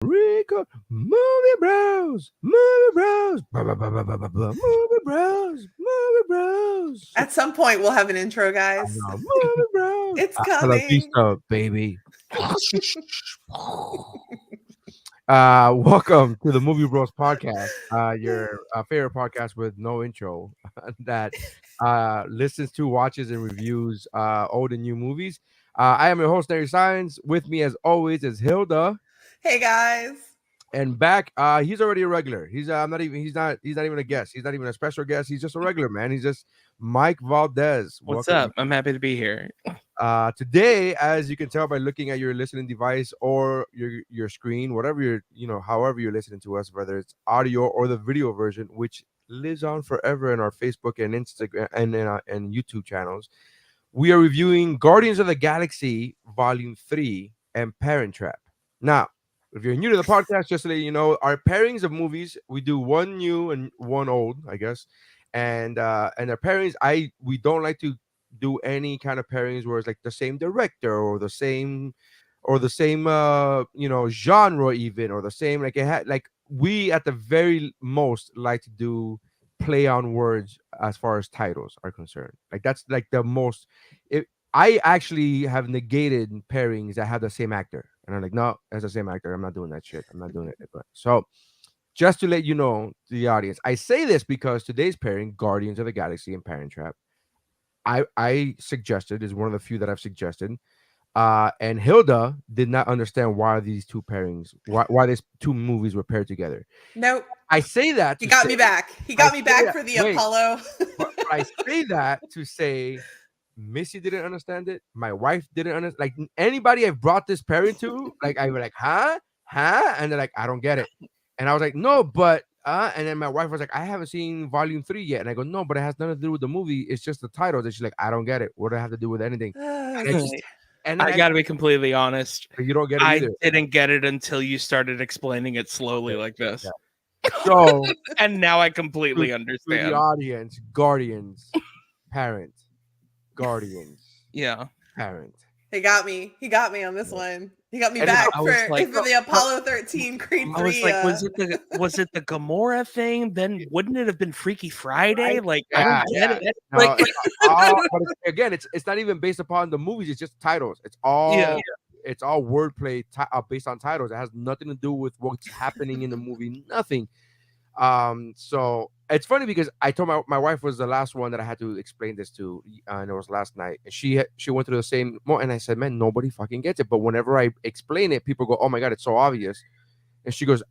Rico, movie bros, movie bros, blah, blah, blah, blah, blah, blah, blah, movie bros, movie bros. At some point, we'll have an intro, guys. Movie bros. It's Hasta la coming. vista, baby. Welcome to the Movie Bros podcast, your favorite podcast with no intro that listens to, watches, and reviews old and new movies. I am your host, Nary Science. With me, as always, is Hilda. Hey, guys. And back, he's already a regular. He's not even a guest. He's not even a special guest. He's just a regular, man. He's just Mike Valdez. What's Welcome. up? I'm happy to be here. Today, as you can tell by looking at your listening device or your screen, whatever however you're listening to us, whether it's audio or the video version, which lives on forever in our Facebook and Instagram and YouTube channels, we are reviewing Guardians of the Galaxy Volume 3 and Parent Trap. Now, if you're new to the podcast, just to let you know, our pairings of movies, we do one new and one old, I guess, and our pairings, we don't like to do any kind of pairings where it's like the same director or the same genre, even, or the same, like, it had, like, we at the very most like to do play on words as far as titles are concerned. Like, that's like the most. I actually have negated pairings that have the same actor, and I'm like, no, that's the same actor. I'm not doing that shit. I'm not doing it. But so, just to let you know, to the audience, I say this because today's pairing, Guardians of the Galaxy and Parent Trap, I suggested, is one of the few that I've suggested. And Hilda did not understand why these two pairings, why these two movies were paired together. Nope. I say that He got me back. He got me back for the Apollo. but I say that to say Missy didn't understand it. My wife didn't understand. Like, anybody I've brought this pairing to, like, I was like, huh? And they're like, I don't get it. And I was like, no, but and then my wife was like, I haven't seen Volume 3 yet. And I go, no, but it has nothing to do with the movie. It's just the titles. And she's like, I don't get it. What do I have to do with anything? And I got to be completely honest. You don't get it either. I didn't get it until you started explaining it slowly like this. Yeah. So, and now I completely understand. To the audience, Guardians, Parent, Guardians, yeah, Parent. He got me. He got me on this one. He got me back for the Apollo 13 Creed 3. I was like, was it the Gamora thing? Then wouldn't it have been Freaky Friday? Like, I don't get it. No, like, but again, it's not even based upon the movies. It's just titles. It's all it's all wordplay based on titles. It has nothing to do with what's happening in the movie. Nothing. So it's funny because I told my wife was the last one that I had to explain this to, and it was last night. And she went through the same, and I said, man, nobody fucking gets it. But whenever I explain it, people go, oh my god, it's so obvious. And she goes,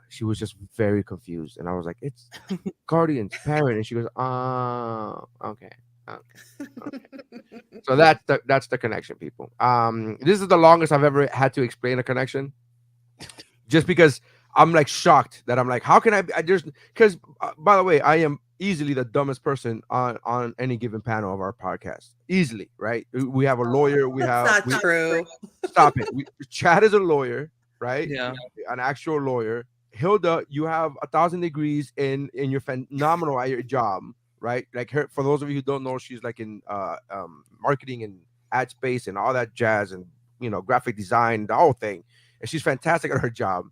she was just very confused. And I was like, it's Guardians, Parent. And she goes, okay. So that's the connection, people. This is the longest I've ever had to explain a connection, just because I'm like shocked that I'm like, how can I just, because by the way, I am easily the dumbest person on any given panel of our podcast. Easily, right? We have a lawyer. That's not true. Stop it. Chad is a lawyer, right? Yeah. An actual lawyer. Hilda, you have 1,000 degrees and you're phenomenal at your job, right? Like, her, for those of you who don't know, she's like in marketing and ad space and all that jazz, and graphic design, the whole thing. And she's fantastic at her job.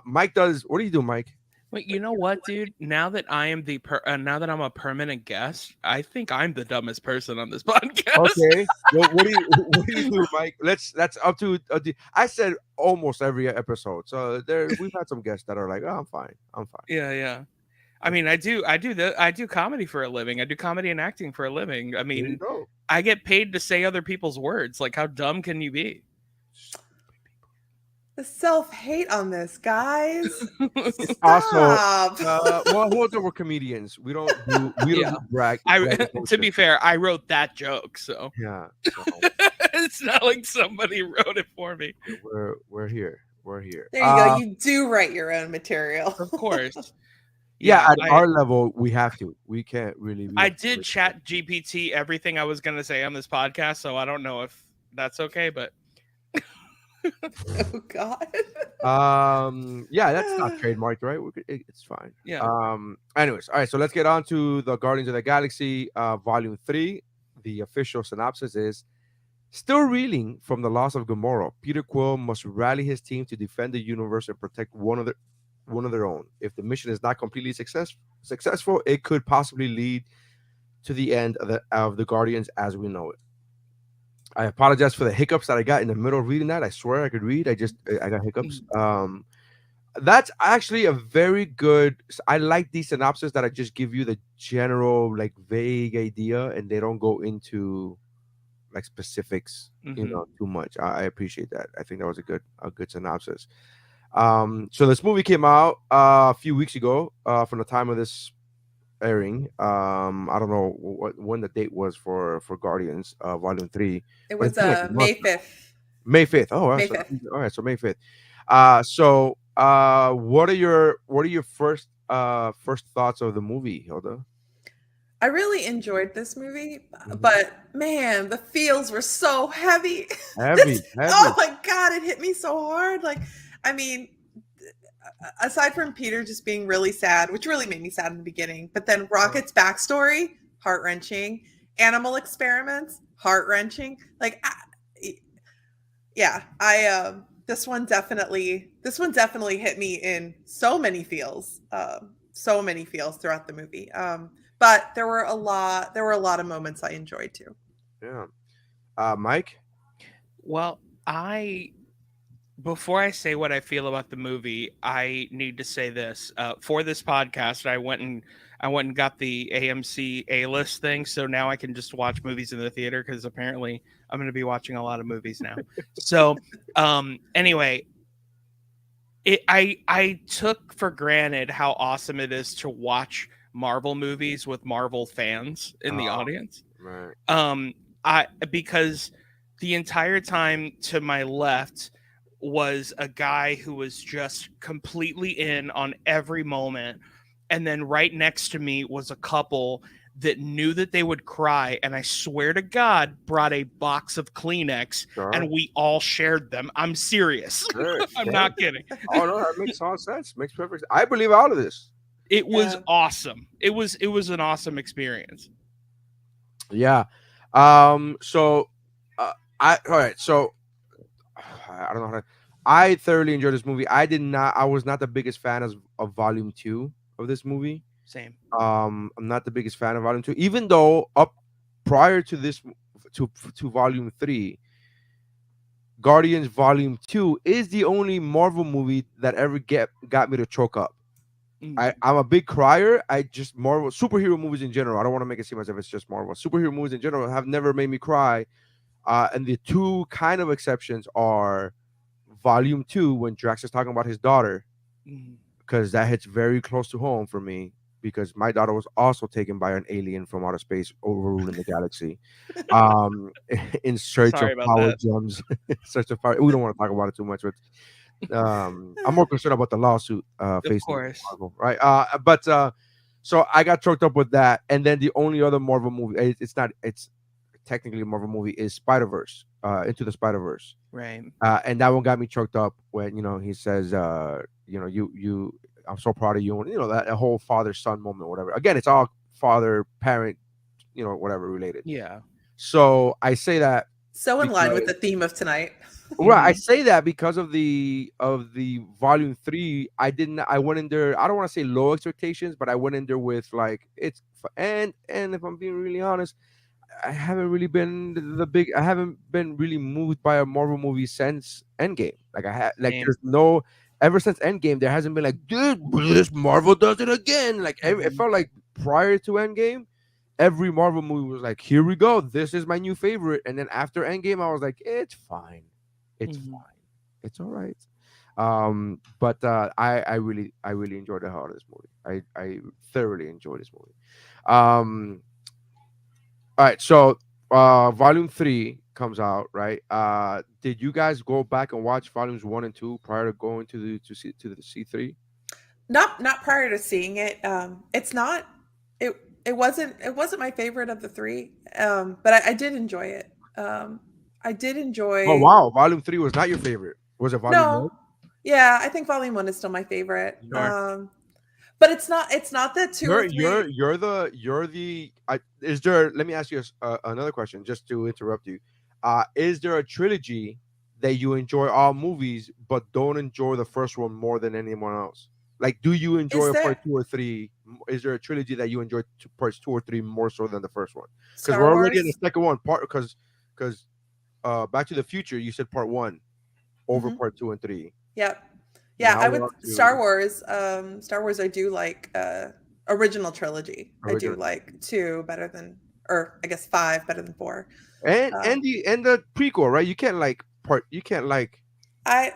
Mike does. What do you do, Mike? Wait, you know what, dude? Now that I am now that I'm a permanent guest, I think I'm the dumbest person on this podcast. Okay. Well, what do you do, Mike? That's up to. I said almost every episode, so we've had some guests that are like, oh, I'm fine. Yeah. I mean, I do comedy for a living. I do comedy and acting for a living. I mean, I get paid to say other people's words. Like, how dumb can you be? The self-hate on this, guys. Stop. Also, we're comedians. We don't brag. To be fair, I wrote that joke, so yeah. So. It's not like somebody wrote it for me. We're here. There you go. You do write your own material, of course. Yeah, at our level, we have to. We can't really. I did chat GPT everything I was going to say on this podcast, so I don't know if that's okay, but. Oh god. Yeah, that's not trademarked, right? It's fine. Yeah. Anyways, all right, so let's get on to the Guardians of the Galaxy Volume 3. The official synopsis is Still reeling from the loss of Gamora, Peter Quill must rally his team to defend the universe and protect one of their own. If the mission is not completely successful, it could possibly lead to the end of the Guardians as we know it. I apologize for the hiccups that I got in the middle of reading that. I swear I could read. I got hiccups. That's actually a very good. I like these synopses that I just give you the general, like, vague idea, and they don't go into like specifics, too much. I appreciate that. I think that was a good synopsis. So this movie came out a few weeks ago. From the time of this airing, I don't know when the date was for Guardians Volume 3, It but was it's been like a month May now. 5th. May 5th. Oh, all right. May So 5th. all right. So May 5th. So what are your first thoughts of the movie, Hilda? I really enjoyed this movie, Mhm. but man, the feels were so heavy. Heavy, heavy. Oh my god, it hit me so hard. Like, I mean, aside from Peter just being really sad, which really made me sad in the beginning, but then Rocket's backstory, heart wrenching. Animal experiments, heart wrenching. Like, yeah, this one definitely hit me in so many feels, throughout the movie. But there were a lot of moments I enjoyed too. Yeah. Mike? Well, before I say what I feel about the movie, I need to say this. For this podcast, I went and got the AMC A-list thing, so now I can just watch movies in the theater because apparently I'm going to be watching a lot of movies now. So, anyway, I took for granted how awesome it is to watch Marvel movies with Marvel fans in the audience. Right. Because the entire time to my left was a guy who was just completely in on every moment, and then right next to me was a couple that knew that they would cry, and I swear to God brought a box of Kleenex, and we all shared them. I'm serious. Sure, I'm sure. not kidding. Oh no, that makes all sense. Makes perfect sense. I believe all of this. It was Yeah. awesome. It was an awesome experience. Yeah. So, all right. So, I don't know how to. I thoroughly enjoyed this movie. I was not the biggest fan of Volume 2 of this movie. Same. I'm not the biggest fan of Volume 2, even though up prior to this, to Volume 3, Guardians Volume 2 is the only Marvel movie that ever got me to choke up. I'm a big crier. I just Marvel superhero movies in general. I don't want to make it seem as if it's just Marvel. Superhero movies in general have never made me cry. And the two kind of exceptions are Volume 2, when Drax is talking about his daughter, because that hits very close to home for me, because my daughter was also taken by an alien from outer space, overruling the galaxy, in search Sorry of about power that. gems. In search of power. We don't want to talk about it too much, but I'm more concerned about the lawsuit Of facing course. Marvel, right? But so I got choked up with that, and then the only other Marvel movie, it's not, it's technically a Marvel movie, is Spider-Verse, Into the Spider-Verse. Right. And that one got me choked up when he says, you, I'm so proud of you, and that whole father-son moment, whatever. Again, it's all father-parent, whatever related. Yeah. So I say that So in line with the theme of tonight. Well, I say that because of the Volume 3. I went in there, I don't want to say low expectations, but I went in there with, like, and if I'm being really honest, I haven't really been I haven't been really moved by a Marvel movie since Endgame. Like, there's no, ever since Endgame there hasn't been like, dude, this Marvel does it again. Like, it felt like prior to Endgame, every Marvel movie was like, here we go, this is my new favorite. And then after Endgame, I was like, it's fine. It's fine. It's all right. But I really enjoyed the hell out of this movie. I thoroughly enjoyed this movie. All right, so Volume 3 comes out, right? Did you guys go back and watch Volumes 1 and 2 prior to going to the C3? Not prior to seeing it. It's not. It wasn't my favorite of the three. But I did enjoy it. I did enjoy. Oh wow, Volume 3 was not your favorite. Was it Volume 1? No. Yeah, I think Volume 1 is still my favorite. Sure. But it's not the two or three. You're the is there, let me ask you another question, just to interrupt you. is there a trilogy that you enjoy all movies but don't enjoy the first one more than anyone else? Like, do you enjoy Is a part there 2 or 3? Is there a trilogy that you enjoy parts 2 or 3 more so than the first one? Because Star we're already in the Wars? second one part. Because Back to the Future, you said part 1 over Hmm. part 2 and 3. Yep. Yeah, Now I we're would up Star to Wars. Star Wars I do like original trilogy. I do original, like 2 better than, or I guess 5 better than 4. and Uh the prequel, right? You can't like part. I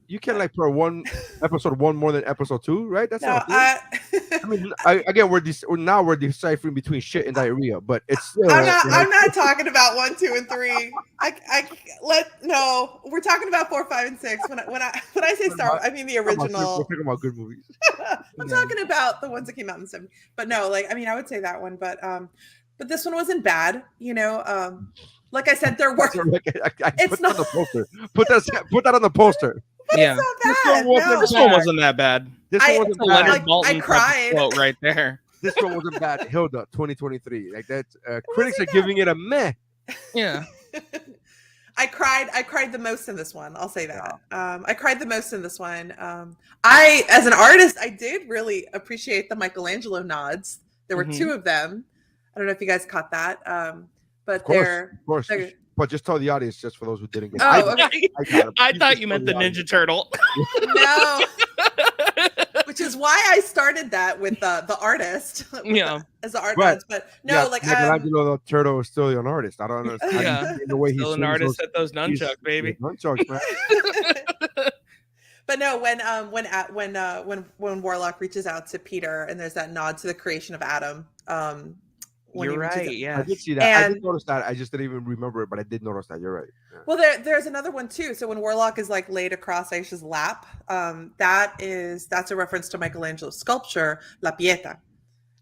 You can't like part 1, episode 1 more than episode 2, right? That's not no, a thing. I mean, again, we're deciphering between shit and diarrhea, but it's still I'm like, not talking about 1, 2, and 3. No, we're talking about 4, 5, and 6. When I say we're Star Wars, I mean the original. talking about good movies. I'm Yeah. talking about the ones that came out in the 70s. But no, like I mean I would say that one, but this one wasn't bad, like I said, there were That's what, I it's put that not on the poster. Put that on the poster. but Yeah. it's This not one bad. wasn't No. This one wasn't that bad. This I- one It's wasn't a bad. Leonard like, I Maltin type of cried. quote right there. This one wasn't bad. Hilda 2023. Like that. Critics are wasn't giving it a meh. Yeah. I cried the most in this one. I'll say that. I cried the most in this one. I, as an artist, I did really appreciate the Michelangelo nods. There were Mhm. 2 of them. I don't know if you guys caught that. But Of course, they're, of course. they're But just tell the audience, just for those who didn't get it. Oh, I, okay. I got it. I You thought just you tell meant the audience. Ninja Turtle. no, which is why I started that with the artist, Yeah. as the art Right. nods. But no, Yeah, like Michelangelo the Turtle is still an artist. I don't understand. Yeah. The way he Still an swings artist those- at those nunchucks, baby. Nunchucks, man. But no, when Warlock reaches out to Peter and there's that nod to the creation of Adam. When You're he reaches right. out- Yeah. I did see that. I And- did notice that. I just didn't even remember it, but I did notice that. You're right. Yeah. Well, there's another one too. So when Warlock is like laid across Aisha's lap, that's a reference to Michelangelo's sculpture La Pieta.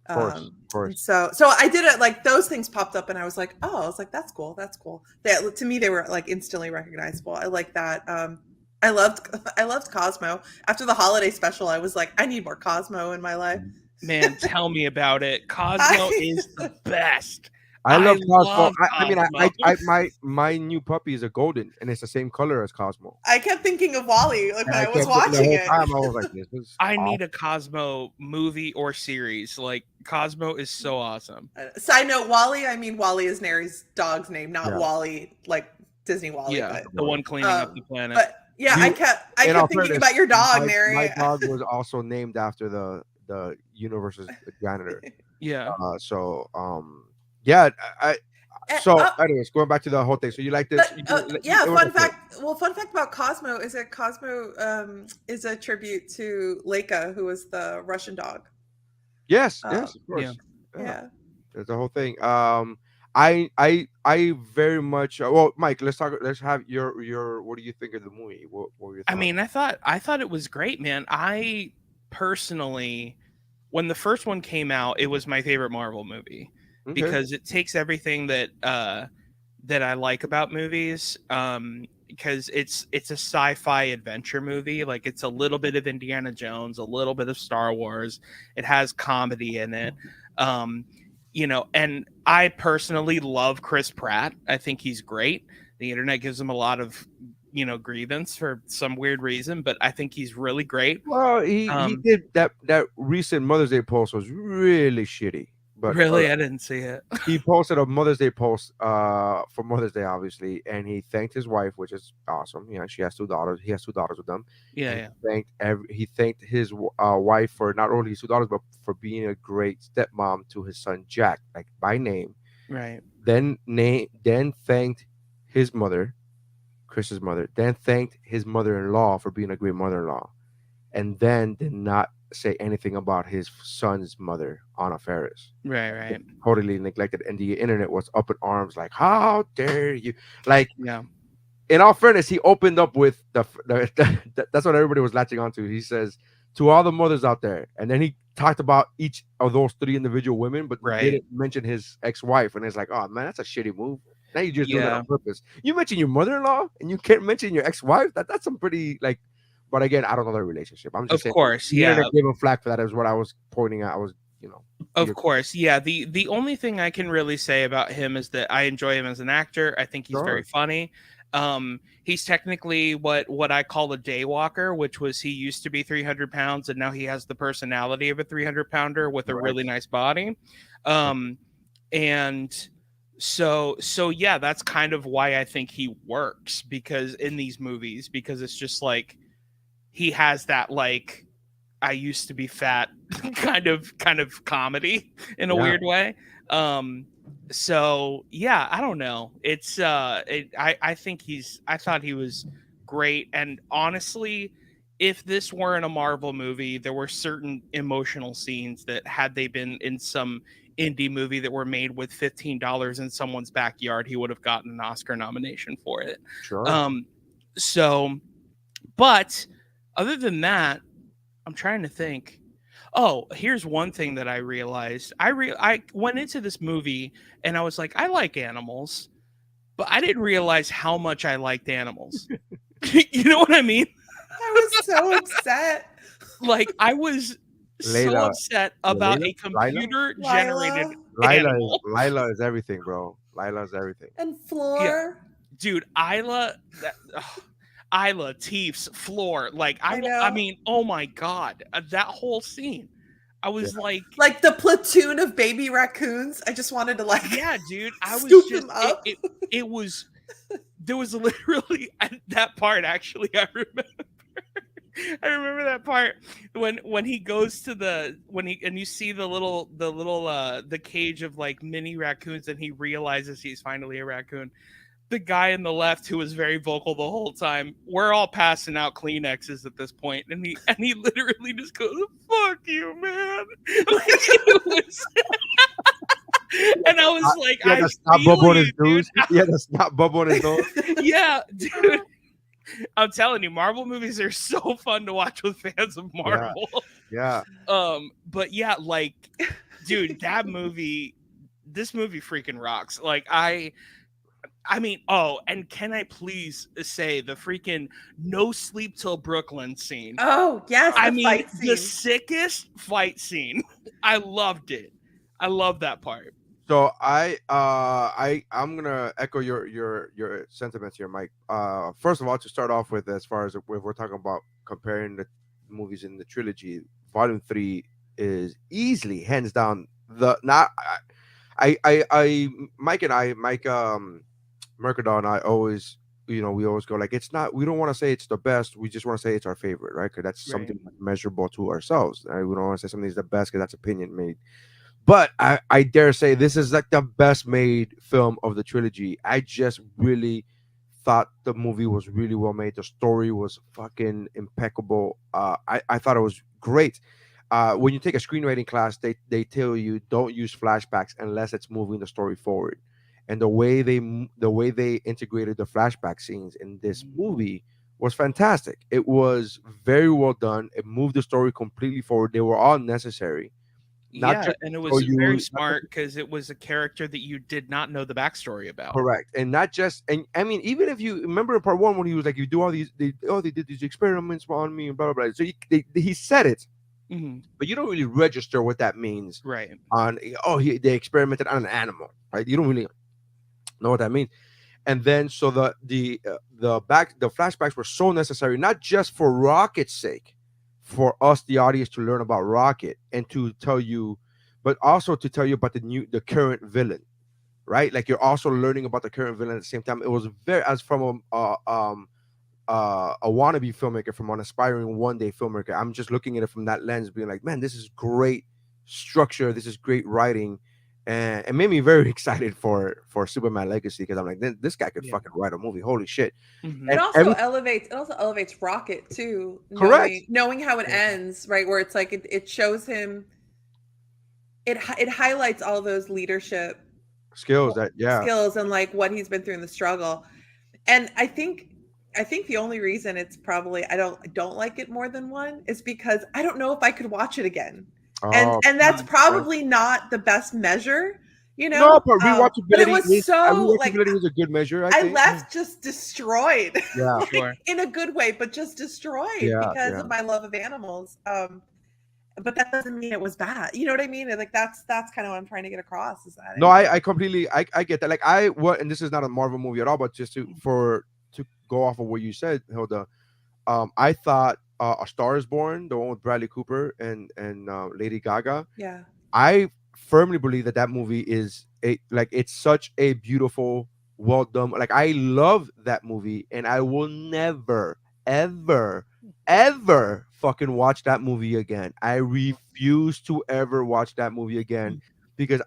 Of course, of And course. so I did it, like those things popped up and I was like, oh, I was like, that's cool. To me, they were like instantly recognizable. I like that. I loved Cosmo. After the holiday special, I was like, I need more Cosmo in my life. Man, tell me about it. Cosmo is the best. I love Cosmo. love I mean, Cosmo. my new puppy is a golden, and it's the same color as Cosmo. I kept thinking of Wally like when I was kept thinking watching the it. whole time, I was like, this is I awesome. need a Cosmo movie or series. Like Cosmo is so awesome. Side note, Wally. I mean, Wally is Nary's dog's name, not Yeah. Wally like Disney Wally. Yeah, But, the one cleaning up the planet. yeah, You- I kept in all thinking fairness, about your dog, Nary. My dog was also named after the universe's janitor. Yeah. Yeah. So, Uh, anyways, going back to the whole thing. So you like this? But, yeah, fun fact. Well, fun fact about Cosmo is that Cosmo is a tribute to Leica, who was the Russian dog. Yes, yes, of course. yeah. Yeah. There's the whole thing. I very much. Well, Mike, let's talk. Let's have your. What do you think of the movie? What were your I thoughts? mean, I thought it was great, man. I personally, when the first one came out, it was my favorite Marvel movie. Okay. Because it takes everything that I like about movies, because it's a sci-fi adventure movie. Like it's a little bit of Indiana Jones, a little bit of Star Wars. It has comedy in it, and I personally love Chris Pratt. I think he's great. The internet gives him a lot of grievance for some weird reason, but I think he's really great. Well, he did that recent Mother's Day post was really shitty. But Really, I didn't see it. he posted a Mother's Day post for Mother's Day, obviously, and he thanked his wife, which is awesome. She has 2 daughters. He has 2 daughters with them. Yeah. He thanked his wife for not only his 2 daughters, but for being a great stepmom to his son Jack, like by name. Right. Then thanked his mother, Chris's mother. Then thanked his mother-in-law for being a great mother-in-law, and then did not say anything about his son's mother, Anna Faris. Right. Totally neglected, and the internet was up in arms, like, "How dare you!" Like, Yeah. in all fairness, he opened up with that's what everybody was latching onto. He says, "To all the mothers out there," and then he talked about each of those 3 individual women, but Right. didn't mention his ex-wife, and it's like, oh man, that's a shitty move. Now you just doing it Yeah. on purpose. You mention your mother-in-law, and you can't mention your ex-wife. That's some pretty like. But again, I don't know their relationship. I'm just Of saying, course, the yeah. internet gave him flack for that. Is what I was pointing out. I was, Of course, yeah. The only thing I can really say about him is that I enjoy him as an actor. I think he's very Sure. funny. He's technically what I call a daywalker, which was he used to be 300 pounds and now he has the personality of a 300-pounder with a Right. really nice body. Um, and so yeah, that's kind of why I think he works because in these movies because it's just like he has that like I used to be fat kind of comedy in a Yeah. weird way. Um so yeah, I don't know. It's I think I thought he was great and honestly if this weren't a Marvel movie, there were certain emotional scenes that had they been in some indie movie that were made with $15 in someone's backyard, he would have gotten an Oscar nomination for it. Sure. Um so but other than that, I'm trying to think. Oh, here's one thing that I realized. I went into this movie and I was like, I like animals, but I didn't realize how much I liked animals. You know what I mean? I was so upset. Like I was so Layla. upset Yeah, about Layla. a Lila. computer generated Lila animal. Lila is everything, bro. Lila is everything. and Yeah, Floor. dude, Isla, Isla, Teefs, Floor, like I I know. mean, oh my god, that whole scene. I was like, Like the platoon of baby raccoons. I just wanted to like yeah, dude, I was scoop just them up. it was there was literally that part actually I remember. I remember that part when he goes to the when he and you see the little the cage of like mini raccoons and he realizes he's finally a raccoon. The guy in the left who was very vocal the whole time. We're all passing out Kleenexes at this point, and he literally just goes, "Fuck you, man!" Like, it was, and I was like, Yeah, "I that's not feel bubble on you, his dude." nose. Yeah, that's not bubble on his nose. Yeah, dude. I'm telling you, Marvel movies are so fun to watch with fans of Yeah. Marvel. Yeah. But yeah, like, dude, this movie freaking rocks. Like, I mean, oh, and can I please say the freaking no sleep till Brooklyn scene? Oh, yes, I the mean, fight the scene. sickest fight scene. I loved it. I love that part. So I'm gonna echo your sentiments here, Mike. First of all, to start off with, as far as if we're talking about comparing the movies in the trilogy, Volume 3 is easily hands down the not I Mike and I Mike Mercadal and I always, we always go like, it's not, we don't want to say it's the best, we just want to say it's our favorite, right? Because that's Right. something measurable to ourselves, right? We don't want to say something's the best because that's opinion made. But I dare say this is like the best made film of the trilogy. I just really thought the movie was really well made. The story was fucking impeccable. I thought it was great. When you take a screenwriting class, they tell you don't use flashbacks unless it's moving the story forward. And the way they integrated the flashback scenes in this movie was fantastic. It was very well done. It moved the story completely forward. They were all necessary. Not Yeah, just and it so was very you not smart because it was a character that you did not know the backstory about. correct, and not just, and I mean, even if you remember in part 1 when he was like, you do all these, they did these experiments on me and blah blah blah. So he said it, Mhm. but you don't really register what that means. Right. On they experimented on an animal, right? You don't really know what that means. And then so the flashbacks were so necessary, not just for Rocket's sake, for us the audience to learn about Rocket and to tell you, but also to tell you about the current villain, right? Like you're also learning about the current villain at the same time. It was very, as from a wannabe filmmaker, from an aspiring one day filmmaker, I'm just looking at it from that lens, being like, man, this is great structure, this is great writing, and it made me very excited for Superman Legacy, because I'm like, this guy could Yeah. fucking write a movie. Holy shit! Mhm. It And also elevates Rocket too, correct knowing how it Yeah. ends, right? Where it's like it shows him, it highlights all those leadership skills that skills and like what he's been through in the struggle. And I think the only reason it's probably I don't like it more than one is because I don't know if I could watch it again. And oh that's Mhm. probably not the best measure, no, but but it rewatchability was so like rewatchability is a good measure, I I think. left just destroyed. Yeah, Like, Sure. in a good way, but just destroyed yeah, because yeah. of my love of animals. but that doesn't mean it was bad. You know what I mean? And, like that's kind of what I'm trying to get across is that No, I completely I get that. Like and this is not a Marvel movie at all, but just to go off of what you said, Hilda. I thought A Star Is Born, the one with Bradley Cooper and Lady Gaga. yeah. I firmly believe that movie is it's such a beautiful, well done. Like I love that movie, and I will never, ever, ever fucking watch that movie again. I refuse to ever watch that movie again because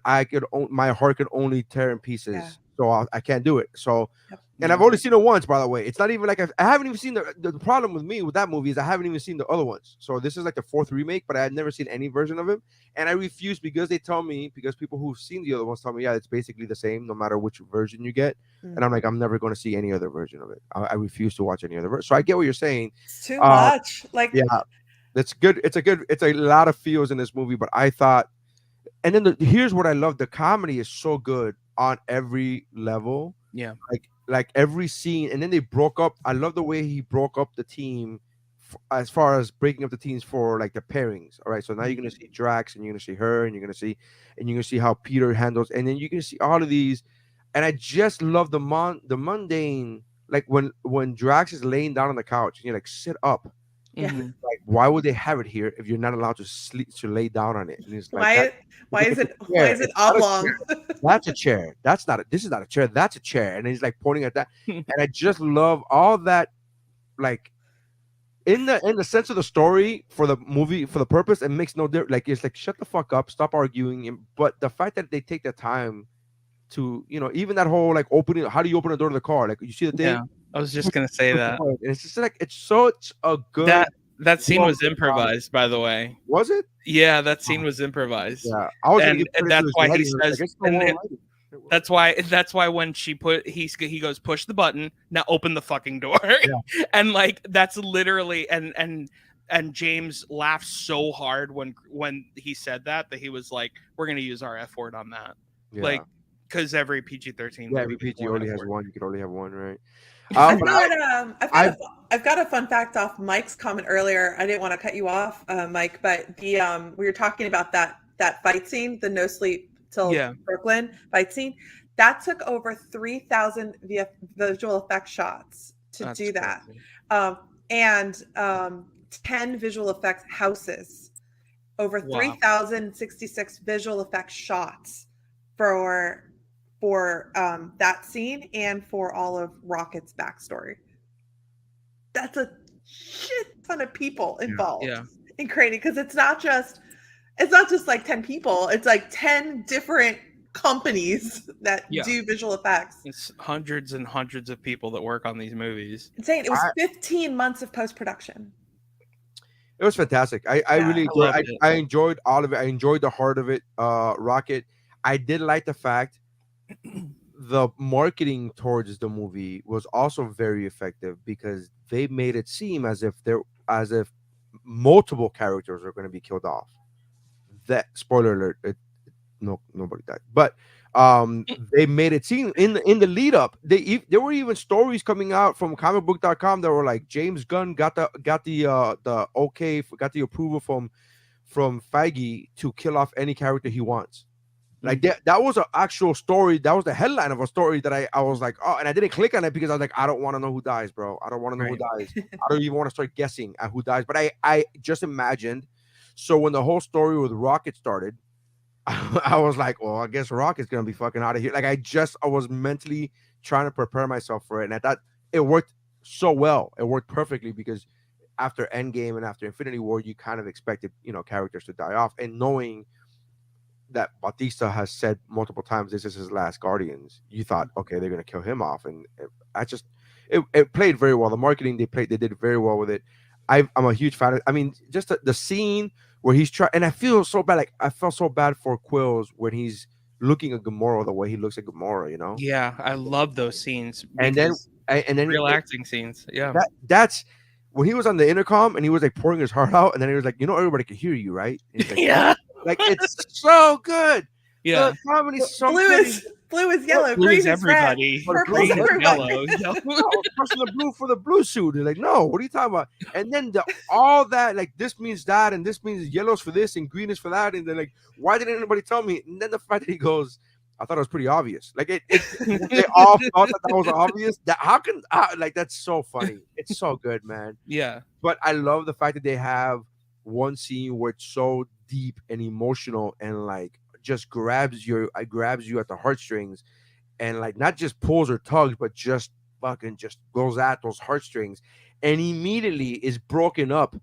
my heart could only tear in Yeah. pieces. So I can't do it. So Yep. and I've only seen it once, by the way. It's not even like I haven't even seen the problem with me with that movie is I haven't even seen the other ones. So this is like the fourth remake, but I had never seen any version of it. And I refuse because people who've seen the other ones tell me, yeah, it's basically the same no matter which version you get. Mm. And I'm like, I'm never going to see any other version of it. I refuse to watch any other version. So I get what you're saying. It's too much. Like, Yeah, it's good. It's a lot of feels in this movie, but I thought, and then here's what I love: the comedy is so good on every level. Yeah. Like every scene, and then they broke up. I love the way he broke up the team as far as breaking up the teams for like the pairings. All right, so now you're gonna see Drax, and you're gonna see her, and you're gonna see how Peter handles, and then you can see all of these. And I just love the mundane, like when Drax is laying down on the couch, and you're like, sit up. yeah. Like, why would they have it here if you're not allowed to lay down on it? And it's like Why is it It's not a oblong? chair. That's a chair. This is not a chair. That's a chair. And he's like pointing at that. And I just love all that, like in the sense of the story for the movie, for the purpose, it makes no difference. Like it's like shut the fuck up, stop arguing. But the fact that they take the time to, even that whole like opening, how do you open the door to the car? Like you see the thing. Yeah, I was just gonna say that. And it's just like it's such a good. That scene was improvised, by the way. Was it? Yeah, that scene was improvised. Yeah, I was and that's why he says. That's why when he goes push the button, now open the fucking door. Yeah. And like that's literally and James laughed so hard when he said that he was like, we're gonna use our F word on that. Yeah. Like because every PG-13 yeah, every PG only has one. You can only have one, right? I've got a fun fact off Mike's comment earlier. I didn't want to cut you off, Mike, but we were talking about that fight scene, the No Sleep Till Brooklyn fight scene. That took over 3,000 visual effect shots to do that, and 10 visual effects houses, over 3,066 visual effects shots for that scene and for all of Rocket's backstory. That's a shit ton of people involved in creating, because it's not just like 10 people, it's like 10 different companies that do visual effects. It's hundreds and hundreds of people that work on these movies. Insane. It was 15 months of post-production. It was fantastic. I really I enjoyed all of it. I enjoyed the heart of it. Rocket. I did like the fact the marketing towards the movie was also very effective, because they made it seem as if multiple characters are going to be killed off. That spoiler alert, nobody died, but they made it seem in the lead up. There were even stories coming out from comicbook.com that were like James Gunn got the approval from Feige to kill off any character he wants. Like that was an actual story. That was the headline of a story that I was like, oh, and I didn't click on it because I was like, I don't want to know who dies, bro. I don't want to know who dies. I don't even want to start guessing at who dies. But I just imagined. So when the whole story with Rocket started, I was like, well, I guess Rocket's gonna be fucking out of here. Like I was mentally trying to prepare myself for it, and I thought it worked so well. It worked perfectly, because after Endgame and after Infinity War, you kind of expected characters to die off, and knowing that Bautista has said multiple times this is his last Guardians, you thought, okay, they're gonna kill him off, and it played very well. The marketing they did very well with it. I'm a huge fan of. I mean, just the scene where he's trying, and I feel so bad. Like I felt so bad for Quills when he's looking at Gamora the way he looks at Gamora. Yeah, I love those scenes. And then real acting scenes. Yeah, that's when he was on the intercom and he was like pouring his heart out, and then he was like, everybody can hear you, right? Like, yeah. Like it's so good. Yeah, the comedy's so good. Blue is yellow, Blue is green is red, everybody. But blue purple's Green is everyone. yellow. Yellow. no, pressing the blue for the blue suit. They're like, no, what are you talking about? And then all that, like, this means that, and this means yellow's for this, and green is for that. And they're like, why didn't anybody tell me? And then the fact that he goes, I thought it was pretty obvious. Like, they all thought that was obvious. That how can like that's so funny. It's so good, man. Yeah. But I love the fact that they have one scene where it's so deep and emotional and like just grabs you at the heartstrings and like not just pulls or tugs, but just fucking just goes at those heartstrings, and immediately is broken up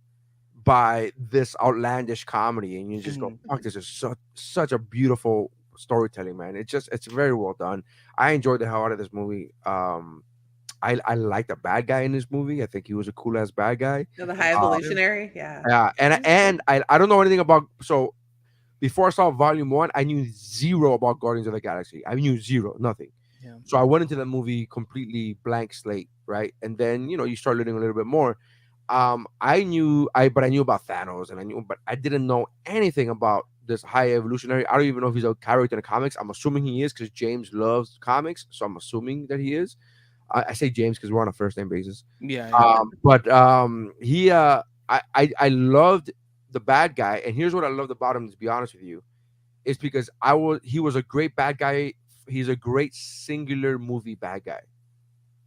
by this outlandish comedy, and you just go, Mhm. "Fuck, this is such a beautiful storytelling, man." It's very well done. I enjoyed the hell out of this movie. I like the bad guy in this movie. I think he was a cool ass bad guy. The high Uh, evolutionary, yeah. Yeah, and I don't know anything about so before I saw Volume One, I knew zero about Guardians of the Galaxy. I knew zero, nothing. Yeah. So I went into the movie completely blank slate, right? And then you start learning a little bit more. But I knew about Thanos, and but I didn't know anything about this high evolutionary. I don't even know if he's a character in the comics. I'm assuming he is because James loves comics, so I'm assuming that he is. I say James because we're on a first name basis. Yeah. Yeah. But he I loved the bad guy, and here's what I loved about him, to be honest with you, is because he was a great bad guy. He's a great singular movie bad guy.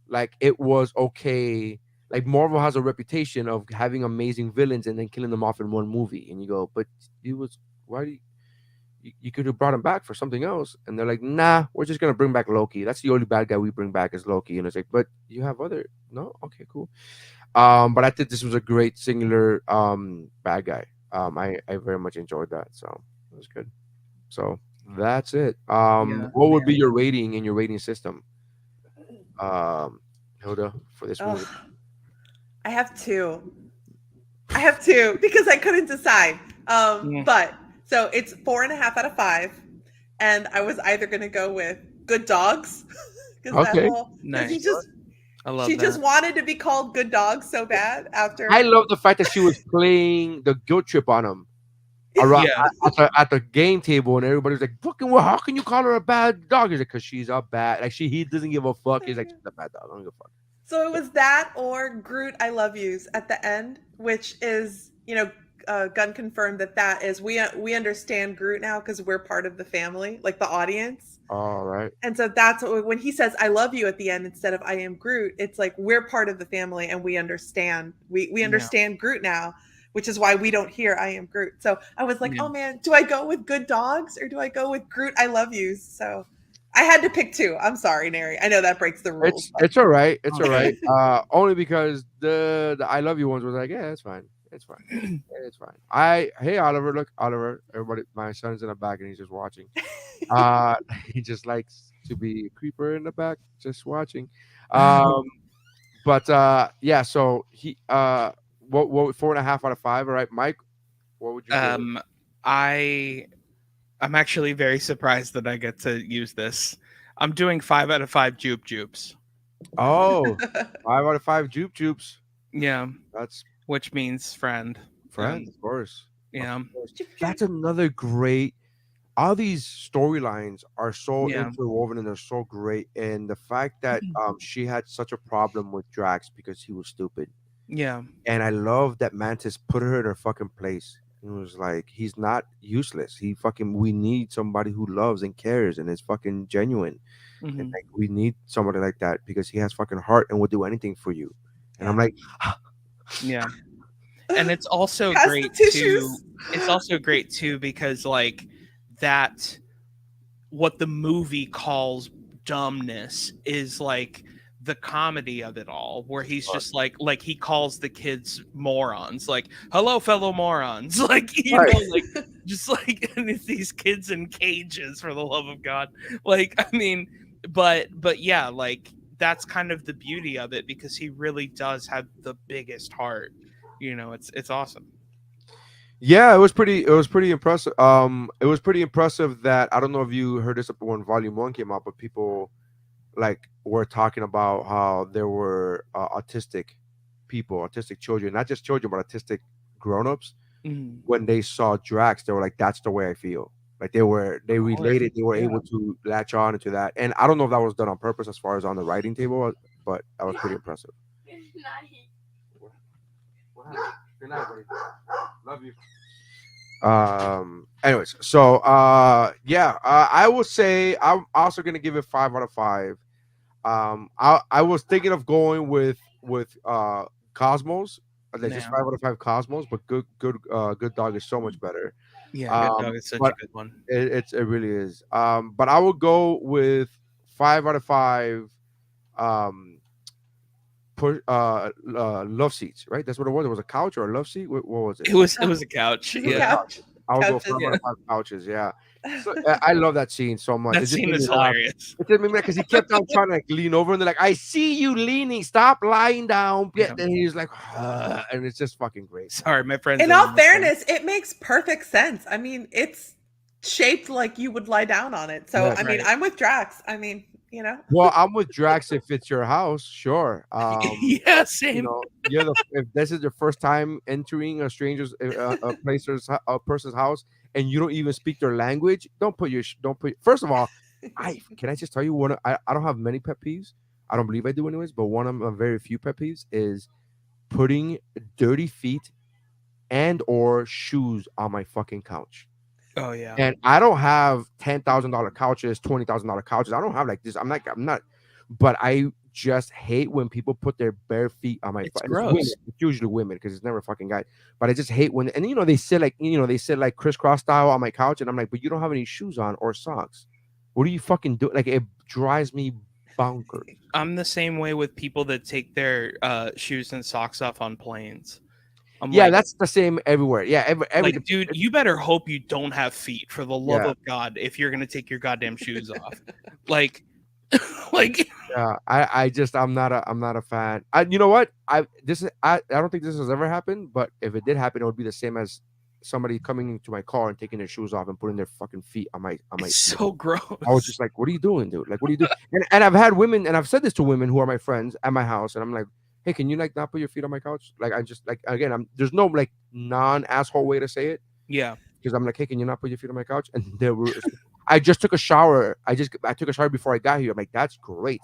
Like, it was okay. Like, Marvel has a reputation of having amazing villains and then killing them off in one movie, and you go, but he was why do you could have brought him back for something else, and they're like, nah, we're just gonna bring back Loki. That's the only bad guy we bring back is Loki, and it's like, but you have other no, okay, cool. But I think this was a great singular bad guy. I very much enjoyed that, so it was good. So that's it. Yeah. What would be your rating in your rating system, Hilda, for this movie? Ugh. I have two. I have two because I couldn't decide. Yeah. But so it's 4.5 out of 5, and I was either going to go with Good Dogs because Okay. Nice. he just I love she that. just wanted to be called Good Dogs so bad after. I love the fact that she was playing the guilt trip on him around Yeah. at the game table, and everybody's like, "Fucking, well, how can you call her a bad dog?" He's like, "Cause she's a bad." Like, he doesn't give a fuck. He's like, "She's a bad dog. I don't give a fuck." So it was that or Groot I love yous at the end, which is, Gunn confirmed that is we understand Groot now because we're part of the family, like the audience. All right. And so that's when he says I love you at the end instead of I am Groot, it's like we're part of the family and we understand. We understand Groot now, which is why we don't hear I am Groot. So I was like, Yeah. oh man, do I go with Good Dogs or do I go with Groot I love yous? So I had to pick two. I'm sorry, Neri. I know that breaks the rules. It's all right. It's all Okay. right. Only because the I love you ones was like, yeah, it's fine. It's fine. Yeah, it's fine. Hey, Oliver, look, Oliver. Everybody, my son's in the back and he's just watching. He just likes to be a creeper in the back, just watching. But yeah. So what 4.5 out of 5? All right, Mike. What would you? Give it? I'm actually very surprised that I get to use this. I'm doing 5 out of 5 Jupe Jupes. Oh, 5 out of 5 Jupe Jupes. Yeah, That's which means friend. friends, of course. Yeah. Of course. That's another great. All these storylines are so Yeah. interwoven and they're so great. And the fact that she had such a problem with Drax because he was stupid. Yeah. And I love that Mantis put her in her fucking place. It was like, he's not useless. We need somebody who loves and cares and is fucking genuine. Mhm. And like, we need somebody like that because he has fucking heart and will do anything for you. And I'm like, Yeah. And it's also Pass the great tissues. too. It's also great too because like that what the movie calls dumbness is like the comedy of it all, where he's just like he calls the kids morons, like hello fellow morons, like Right. know, like just like and it's these kids in cages for the love of God, like I mean, but yeah, like that's kind of the beauty of it because he really does have the biggest heart, it's awesome. yeah, it was pretty impressive. It was pretty impressive that I don't know if you heard this up when Volume 1 came out, but people like were talking about how there were autistic children, not just children, but autistic grown-ups. Mhm. When they saw Drax, they were like, "That's the way I feel." Like they Of course. related, they were Yeah. able to latch on into that. And I don't know if that was done on purpose as far as on the writing table, but that was pretty impressive. What happened? Good night, buddy. Love you. Anyways, so yeah, I would say I'm also gonna give it 5 out of 5. I was thinking of going with Cosmos, like just Yeah. 5 out of 5 Cosmos, but good dog is so much better. Yeah. Good dog Um, is such a but good one. it really is. But I would go with 5 out of 5. Um, love seats, right? That's what it was. It was a couch or a love seat. What was it? It was a couch. It was a Yeah. couch. I would go Couches. 5 out of 5 couches. Yeah. So I love that scene so much. That It just scene made me is laugh. hilarious. It just made me because he kept on trying to like lean over and they're like, "I see you leaning. Stop lying down." Yeah. And he's like, and it's just fucking great. Sorry, my friends. In are all in the room. fairness, it makes perfect sense. I mean, it's shaped like you would lie down on it. So, Yes. I mean, Right. I'm with Drax. I mean, you know. Well, I'm with Drax if it's your house, sure. Yeah, same. If this is your first time entering a stranger's a person's house and you don't even speak their language, don't put. First of all, I just tell you I don't have many pet peeves. I don't believe I do anyways, but one of my very few pet peeves is putting dirty feet and or shoes on my fucking couch. Oh yeah. And I don't have $10,000 couches, $20,000 couches. I don't have like this. I'm not. But I just hate when people put their bare feet on my. It's It's gross. women. It's usually women because it's never fucking guys. But I just hate when and they sit like crisscross style on my couch, and I'm like, but you don't have any shoes on or socks. What do you fucking do? Like it drives me bonkers. I'm the same way with people that take their shoes and socks off on planes. I'm Yeah, like, that's the same everywhere. Yeah, every like, dude, you better hope you don't have feet for the love Yeah. of God if you're gonna take your goddamn shoes off. Like, like Yeah, I'm not a fan. You know what? I don't think this has ever happened, but if it did happen, it would be the same as somebody coming into my car and taking their shoes off and putting their fucking feet on my. it's so gross. I was just like, "What are you doing, dude? Like, what are you doing?" And I've had women, and I've said this to women who are my friends at my house, and I'm like, "Hey, can you like not put your feet on my couch?" Like, I just like again, there's no like non-asshole way to say it Yeah. because I'm like, "Hey, can you not put your feet on my couch?" And there were, I just took a shower. I took a shower before I got here. I'm like, "That's great."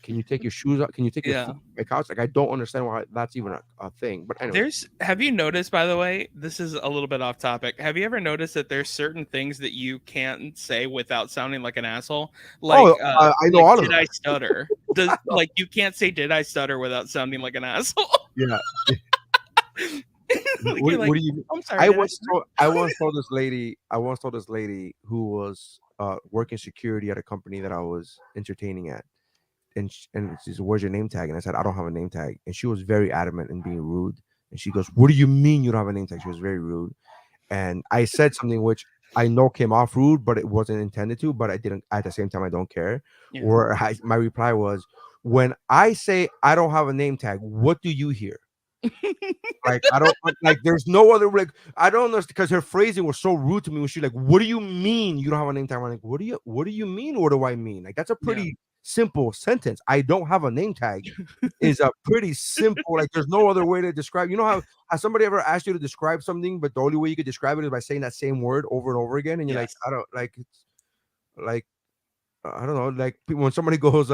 Can you take your shoes off? Can you take your Yeah. feet off my couch? Like I don't understand why that's even a thing. But anyway, Have you noticed, by the way, this is a little bit off topic. Have you ever noticed that there's certain things that you can't say without sounding like an asshole? Like, I know all of did them. I stutter? Like you can't say did I stutter without sounding like an asshole? Yeah. Like, what, you're like, what do you? I'm sorry. did I stutter?" I once told this lady. I once told this lady who was working security at a company that I was entertaining at, and she said, "Where's your name tag?" And I said, "I don't have a name tag." And she was very adamant in being rude. And she goes, "What do you mean you don't have a name tag?" She was very rude. And I said something which I know came off rude, but it wasn't intended to. But I didn't. At the same time, I don't care. Yeah. Or my reply was, "When I say I don't have a name tag, what do you hear?" Like I don't like. There's no other like. I don't understand because her phrasing was so rude to me. When she's like, "What do you mean you don't have a name tag?" I'm like, What do you mean? What do I mean?" Like that's a pretty simple sentence. I don't have a name tag is a pretty simple. Like there's no other way to describe. You know how has somebody ever asked you to describe something, but the only way you could describe it is by saying that same word over and over again, and you're Yes. like, I don't like. It's like I don't know. Like when somebody goes,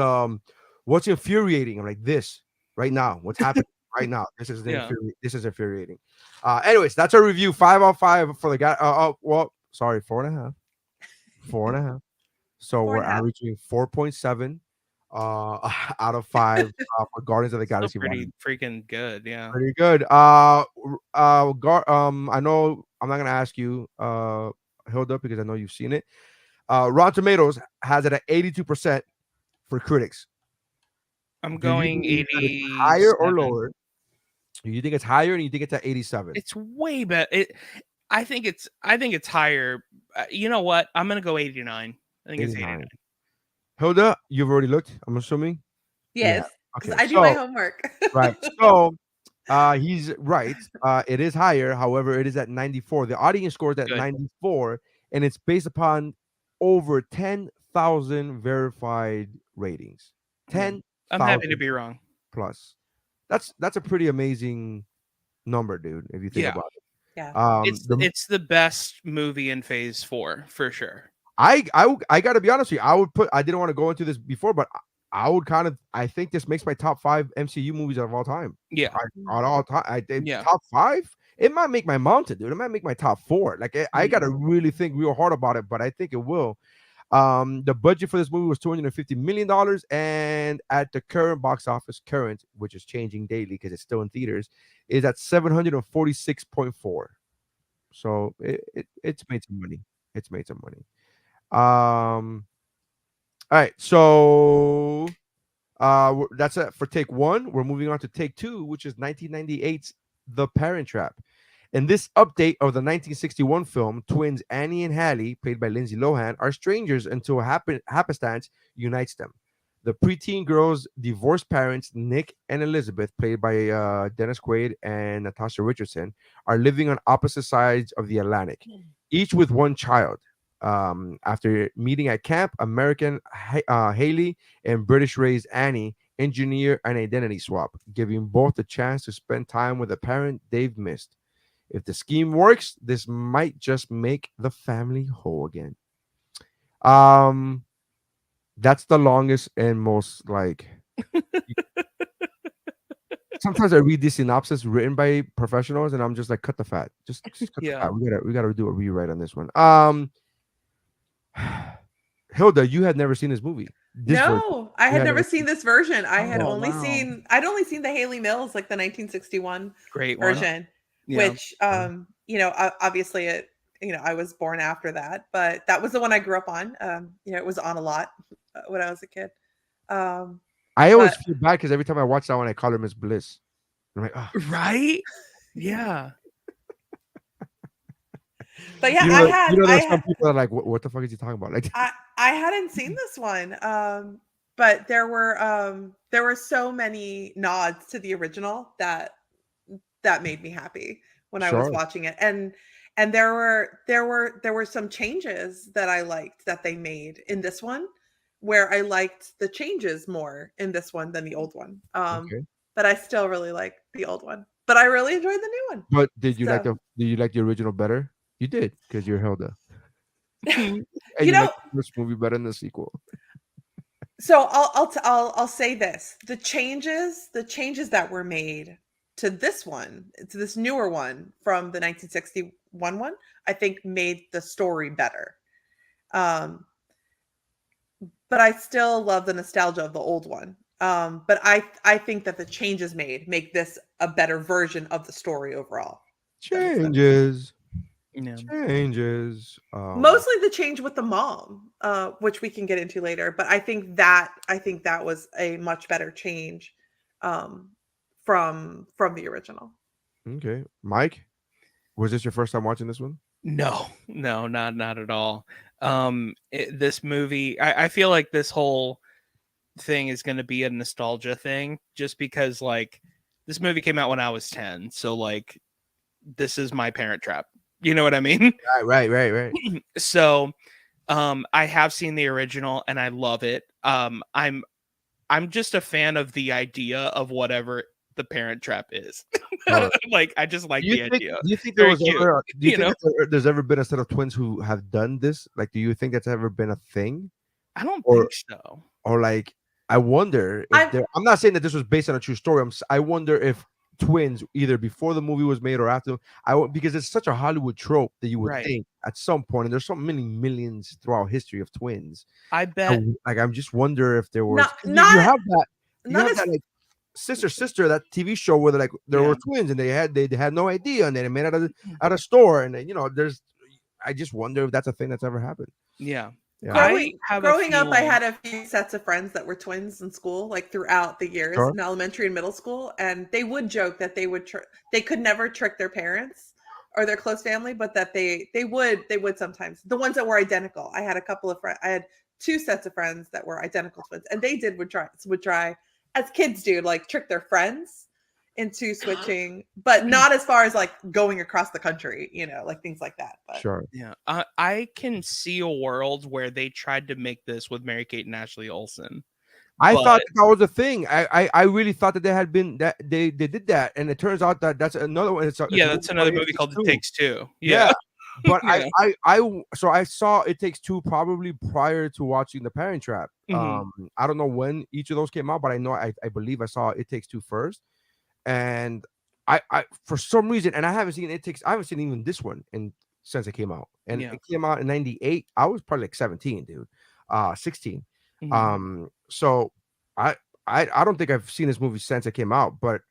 "What's infuriating?" I'm like, "This right now. What's happening?" Right now, Yeah. this is infuriating. Anyways, that's our review. 5 out of 5 for the guy. Well, sorry, 4.5, 4.5. So Four we're and a half. averaging 4.7 out of 5 for Guardians of the Still Galaxy. pretty freaking good. Yeah. Pretty good. I know I'm not gonna ask you, Hilda, because I know you've seen it. Rotten Tomatoes has it at 82% for critics. I'm Do you going believe that it's higher or 87. lower? You think it's higher, and you think it's at 87? It's way better. I think it's higher. You know what? I'm gonna go 89. I think it's 89. 89. Hilda, you've already looked, I'm assuming. Yes. Because Okay. I do my homework. Right. So he's right. It is higher. However, it is at 94. The audience score is at Good. 94, and it's based upon over 10,000 verified ratings. Yeah. 10,000 I'm happy to be wrong. plus. That's a pretty amazing number, dude, if you think Yeah. about it. Yeah. It's the best movie in Phase 4 for sure. I got to be honest with you. I didn't want to go into this before, but I would kind of. I think this makes my top 5 MCU movies of all time. Yeah. On all time. Yeah. Top 5. It might make my mountain, dude. It might make my top 4. Like I got to really think real hard about it, but I think it will. The budget for this movie was $250 million, and at the current box office, which is changing daily because it's still in theaters, is at 746.4. So it's made some money. It's made some money. All right, so that's it for take 1. We're moving on to take 2, which is 1998's The Parent Trap. In this update of the 1961 film, twins Annie and Hallie, played by Lindsay Lohan, are strangers until happenstance unites them. The preteen girls' divorced parents, Nick and Elizabeth, played by Dennis Quaid and Natasha Richardson, are living on opposite sides of the Atlantic, each with one child. After meeting at camp, American Haley and British-raised Annie engineer an identity swap, giving both a chance to spend time with a parent they've missed. If the scheme works, this might just make the family whole again. That's the longest and most like. Sometimes I read these synopsis written by professionals, and I'm just like, cut the fat. Just cut the fat. We gotta do a rewrite on this one. Hilda, you had never seen this movie. No, I had never seen this version. I had Oh, only wow. seen I'd only seen the Haley Mills, like the 1961 Great one. version, Yeah. which obviously I was born after that, but that was the one I grew up on. It was on a lot when I was a kid. I always feel bad because every time I watch that one, I call her Miss Bliss. I'm like, oh. Right? Yeah. But yeah, there's some people that are like, what the fuck is he talking about? Like, I hadn't seen this one, but there were so many nods to the original that made me happy when I was watching it, and there were some changes that I liked that they made in this one, where I liked the changes more in this one than the old one. But I still really like the old one, but I really enjoyed the new one. But did you like the original better? You did, because you're Hilda. And you like the first movie better than the sequel. So I'll say this: the changes that were made to this one, to this newer one from the 1961 one, I think made the story better. But I still love the nostalgia of the old one. But I think that the changes make this a better version of the story overall. Changes. Yeah. Changes. Mostly the change with the mom, which we can get into later. But I think that was a much better change from the original. Okay, Mike, was this your first time watching this one? No, not at all. This movie, I feel like this whole thing is going to be a nostalgia thing, just because like this movie came out when I was 10, so like this is my Parent Trap. You know what I mean? Right. So, I have seen the original and I love it. I'm just a fan of the idea of whatever the Parent Trap is. Like, I just like the idea. Do you think there's ever been a set of twins who have done this? Like, do you think that's ever been a thing? I don't think so. Or like, I wonder if I'm not saying that this was based on a true story. I wonder if twins, either before the movie was made or after, because it's such a Hollywood trope that you would think at some point, and there's so many millions throughout history of twins. I bet. I'm just wonder if there was. You not have that like sister, that TV show where there were twins and they had no idea, and then it made out of store, and then, I just wonder if that's a thing that's ever happened. Yeah. Growing up, I had a few sets of friends that were twins in school, like throughout the years in elementary and middle school, and they would joke that they could never trick their parents or their close family, but that they would sometimes. The ones that were identical, I had a couple of friends. I had 2 sets of friends that were identical twins, and they would try as kids do, like trick their friends into switching, but not as far as like going across the country, like things like that. But yeah, I can see a world where they tried to make this with Mary-Kate and Ashley Olsen, I but thought that was a thing. I really thought that they had been that they did that, and it turns out that that's another one. It's yeah, a movie that's called another It movie Takes called It Two. Takes Two. Yeah, Yeah. but Yeah. so I saw It Takes Two probably prior to watching The Parent Trap. Mhm. I don't know when each of those came out, but I know I believe I saw It Takes Two first, and I for some reason, and I haven't seen even this one in since it came out, and Yeah. it came out in '98. I was probably like 17, dude, 16. Mhm. So I I don't think I've seen this movie since it came out, but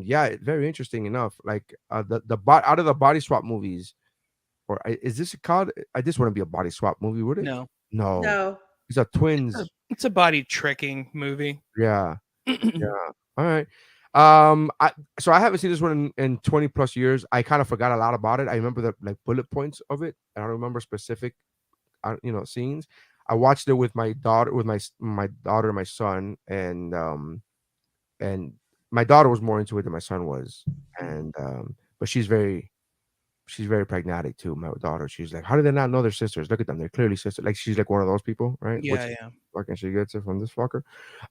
yeah, very interesting enough. Like out of the body swap movies, is this called? This wouldn't be a body swap movie, would it? No. No, No. it's a twins. It's a body tricking movie. Yeah, yeah. All right. I so I haven't seen this one in 20 plus years. I kind of forgot a lot about it. I remember the like bullet points of it. I don't remember specific, scenes. I watched it with my daughter, my daughter and my son, and my daughter was more into it than my son was, and but she's very pragmatic too. My daughter, she's like, how do they not know they're sisters? Look at them, they're clearly sisters. Like she's like one of those people, right? Which Yeah, yeah. fucking she gets it from this fucker.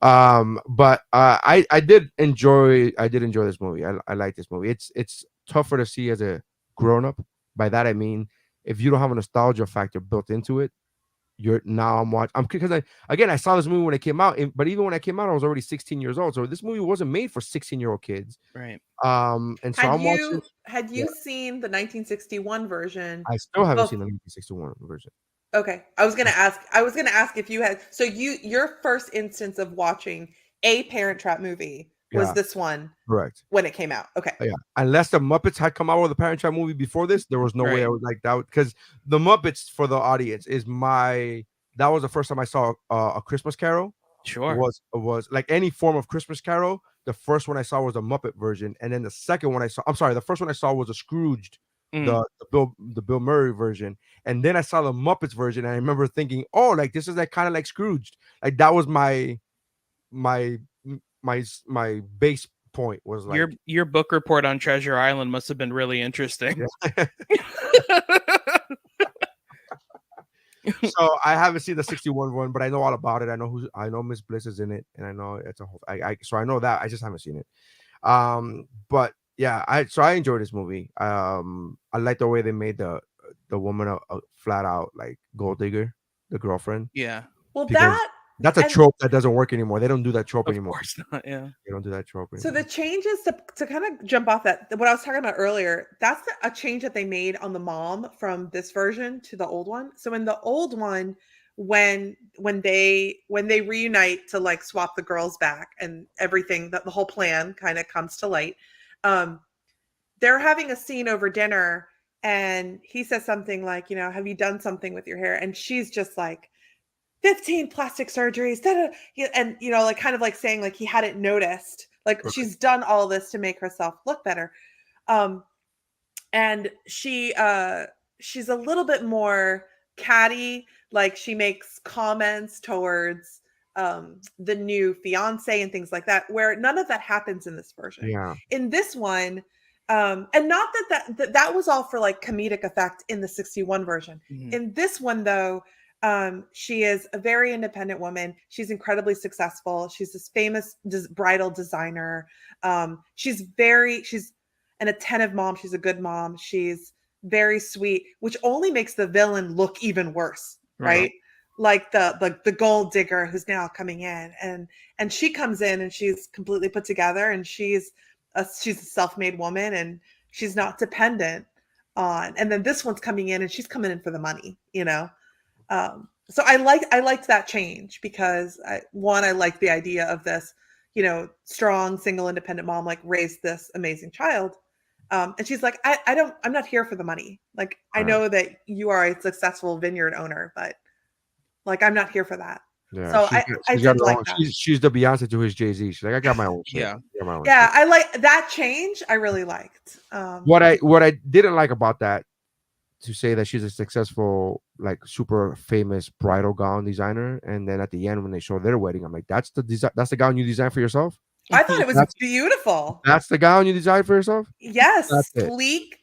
But I did enjoy this movie. I like this movie. It's tougher to see as a grown up. By that I mean, if you don't have a nostalgia factor built into it, you're now I'm watching. I'm because I saw this movie when it came out, but even when it came out, I was already 16 years old. So this movie wasn't made for 16-year-old kids. Right. And so I'm watching. Had Yeah, you seen the 1961 version? I still haven't Both. seen the 1961 version. Okay. I was gonna ask if you had, so your first instance of watching a Parent Trap movie was Yeah, this one correct. when it came out. Okay. Yeah, unless the Muppets had come out with a Parent Trap movie before this, there was no way Right. I would like that because the Muppets for the audience is that was the first time I saw a Christmas Carol. Sure. Was like any form of Christmas Carol. The first one I saw was a Muppet version, and then the second one I'm sorry, the first one I saw was a Scrooged, Mm. the Bill Murray version, and then I saw the Muppets version, and I remember thinking, oh, like this is like kind of like Scrooged. Like that was my my base point was like, Your book report on Treasure Island must have been really interesting. yeah. So I haven't seen the 61 one, but I know all about it. I know Miss Bliss is in it, and I know it's a whole. So I know that. I just haven't seen it. But yeah, I enjoyed this movie. I like the way they made the woman a flat out like gold digger, the girlfriend, Yeah. Well, because that that's a and trope that doesn't work anymore. They don't do that trope Of anymore. course not. Yeah. They don't do that trope so anymore. the changes to kind of jump off that, what I was talking about earlier, that's a change that they made on the mom from this version to the old one. So in the old one, when they reunite to like swap the girls back and everything, that the whole plan kind of comes to light. Um, they're having a scene over dinner, and he says something like, have you done something with your hair? And she's just like, 15 plastic surgeries, da, da, and like kind of like saying like he hadn't noticed, like Right. she's done all this to make herself look better. um and she's a little bit more catty, like she makes comments towards the new fiance and things like that, where none of that happens in this version. Yeah. In this one, and not that was all for like comedic effect in the 61 version. Mhm. In this one though, she is a very independent woman. She's incredibly successful. She's this famous bridal designer. She's an attentive mom. She's a good mom. She's very sweet, which only makes the villain look even worse, Right. right? Like the gold digger who's now coming in, and she comes in and she's completely put together, and she's a self-made woman, and she's not dependent on. And then this one's coming in and she's coming in for the money, so I liked that change because I liked the idea of this, strong single independent mom like raised this amazing child. And she's like, I'm not here for the money. Like, I Right. know that you are a successful vineyard owner, but like, I'm not here for that. Yeah, So I she's got did her like own. that. She's the Beyonce to his Jay-Z. She's like, I got my own shit. Yeah. I got my own Yeah, shit. I like that change. I really liked. What I didn't like about that, to say that she's a successful, like super famous bridal gown designer, and then at the end when they show their wedding, I'm like, that's the gown you designed for yourself. I thought it was That's beautiful. that's the gown you designed for yourself. Yes, That's it. sleek,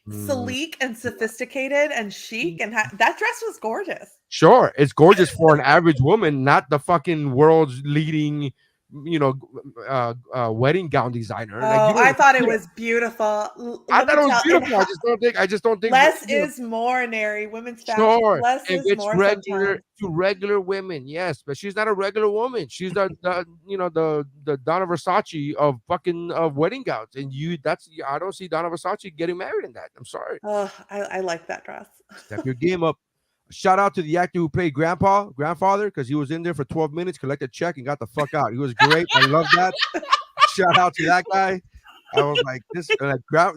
and sophisticated and chic, and that dress was gorgeous. Sure, it's gorgeous for an average woman, not the fucking world's leading, wedding gown designer. Like Oh, you I don't. thought it was beautiful. I Let thought me it was tell it. beautiful. I just don't think. Less is more, Nary. Women's fashion. Sure, Less if is it's more regular sometimes. to regular women, yes, but she's not a regular woman. She's the Donna Versace of fucking of wedding gowns, and I don't see Donna Versace getting married in that. I'm sorry. Oh, I like that dress. Step your game up. Shout out to the actor who played grandfather, because he was in there for 12 minutes, collected a check, and got the fuck out. He was great. I love that. Shout out to that guy. I was like,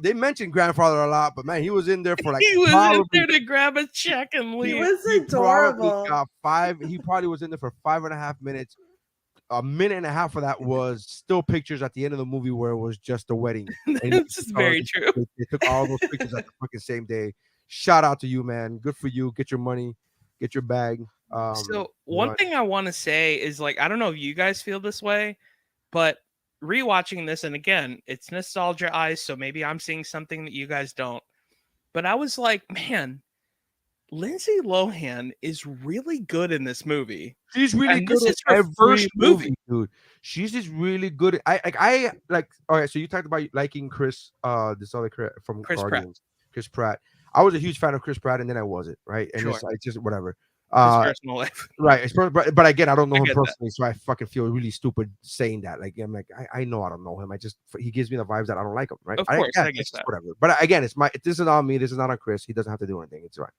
they mentioned grandfather a lot, but man, he was in there for like He was in probably there to grab a check and He leave. was he probably adorable. got he probably was in there for 5.5 minutes. A minute and a half of that was still pictures at the end of the movie where it was just the wedding. And That's very true. they took all those pictures at the fucking same day. Shout out to you, man. Good for you. Get your money, get your bag. So one run. thing I want to say is, like, I don't know if you guys feel this way, but rewatching this, and again, it's nostalgia eyes, so maybe I'm seeing something that you guys don't. But I was like, man, Lindsay Lohan is really good in this movie. She's really And good this in is her every first movie. dude. She's just really good. I like. All right, so you talked about liking Chris, this other from Chris Pratt. Guardians, Chris Pratt. I was a huge fan of Chris Pratt, and then I wasn't, right? And Sure. it's just whatever. His personal life. Right. But again, I don't know I him get that. personally, so I fucking feel really stupid saying that. Like I'm like, I know I don't know him. He gives me the vibes that I don't like him, right? Of course, I get it's just that. whatever. But again, this is not on me. This is not on Chris. He doesn't have to do anything. It's right.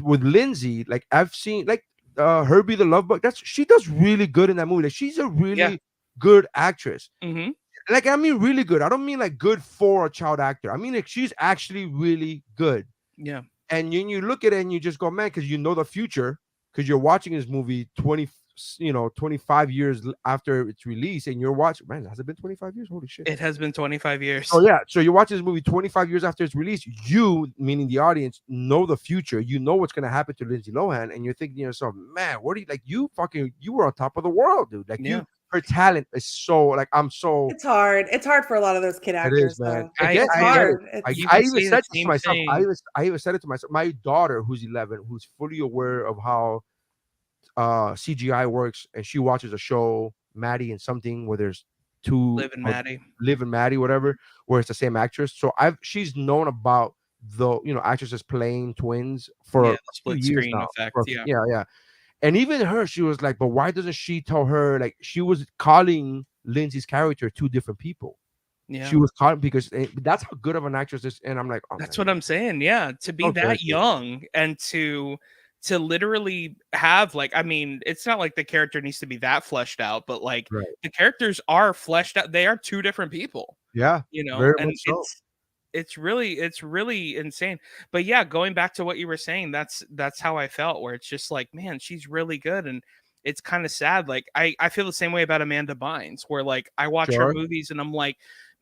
With Lindsay, like I've seen like Herbie the Love Bug. She does really good in that movie. Like she's a really good actress. Mm-hmm. Like I mean really good. I don't mean like good for a child actor. I mean like she's actually really good. Yeah. And when you look at it and you just go, man, because you know the future, because you're watching this movie 25 years after its release, and you're watching, man, has it been 25 years? Holy shit. It has been 25 years. Oh yeah. So you're watching this movie 25 years after its release. You, meaning the audience, know the future. You know what's gonna happen to Lindsay Lohan, and you're thinking to yourself, man, what do you like? You were on top of the world, dude. Like her talent is so like It's hard. It's hard for a lot of those kid actors. It is, man. Though. Again, It's hard. I even said it to myself. I even said it to myself. My daughter, who's 11, who's fully aware of how CGI works, and she watches a show, Maddie and something, where there's two Liv and Maddie, whatever, where it's the same actress. So she's known about the actresses playing twins for a few years now. Yeah. And even her, she was like, but why doesn't she tell her, like, she was calling Lindsay's character two different people. Yeah. She was calling because that's how good of an actress is. And I'm like, oh, that's what I'm saying. Yeah. To be that young and to literally have, like, I mean, it's not like the character needs to be that fleshed out, but like the characters are fleshed out. They are two different people. Yeah. And it's really insane. But yeah, going back to what you were saying, that's how I felt, where it's just like, man, she's really good. And it's kind of sad. Like I feel the same way about Amanda Bynes, where like I watch her movies and I'm like,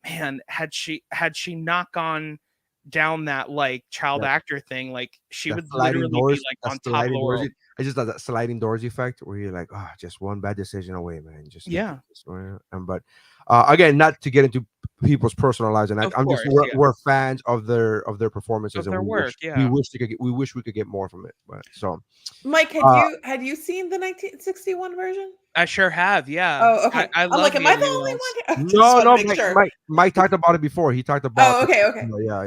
man, had she not gone down that like child actor thing, like she would literally be like on top of the world. I just thought that sliding doors effect where you're like, oh, just one bad decision away, man. But again, not to get into people's personal lives, and we're fans of their performances of their work. We wish we could get more from it. But so, Mike, had you seen the 1961 version? I sure have. Yeah. Oh, okay. I I'm like, am I the only one? No. Mike talked about it before. He talked about. Oh, okay.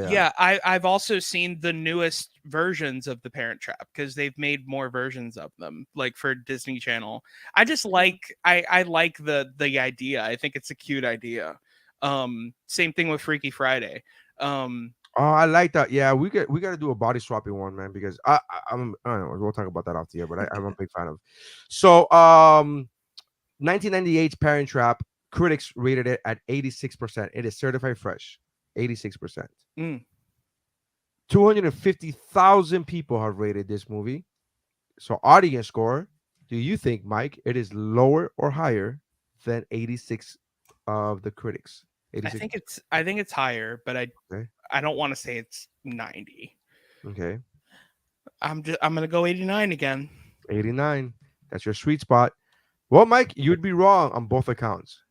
Yeah. I've also seen the newest versions of The Parent Trap because they've made more versions of them, like for Disney Channel. I just like I like the idea. I think it's a cute idea. Same thing with Freaky Friday. Oh, I like that. Yeah, we got to do a body swapping one, man, because I don't know. We'll talk about that off the air, but I'm a big fan of. So, 1998's Parent Trap, critics rated it at 86%. It is certified fresh, 86%. 250,000 people have rated this movie. So, audience score, do you think, Mike, it is lower or higher than 86 of the critics? 86? I think it's higher, but I don't want to say it's 90. Okay. I'm gonna go 89 again. 89. That's your sweet spot. Well, Mike, you'd be wrong on both accounts.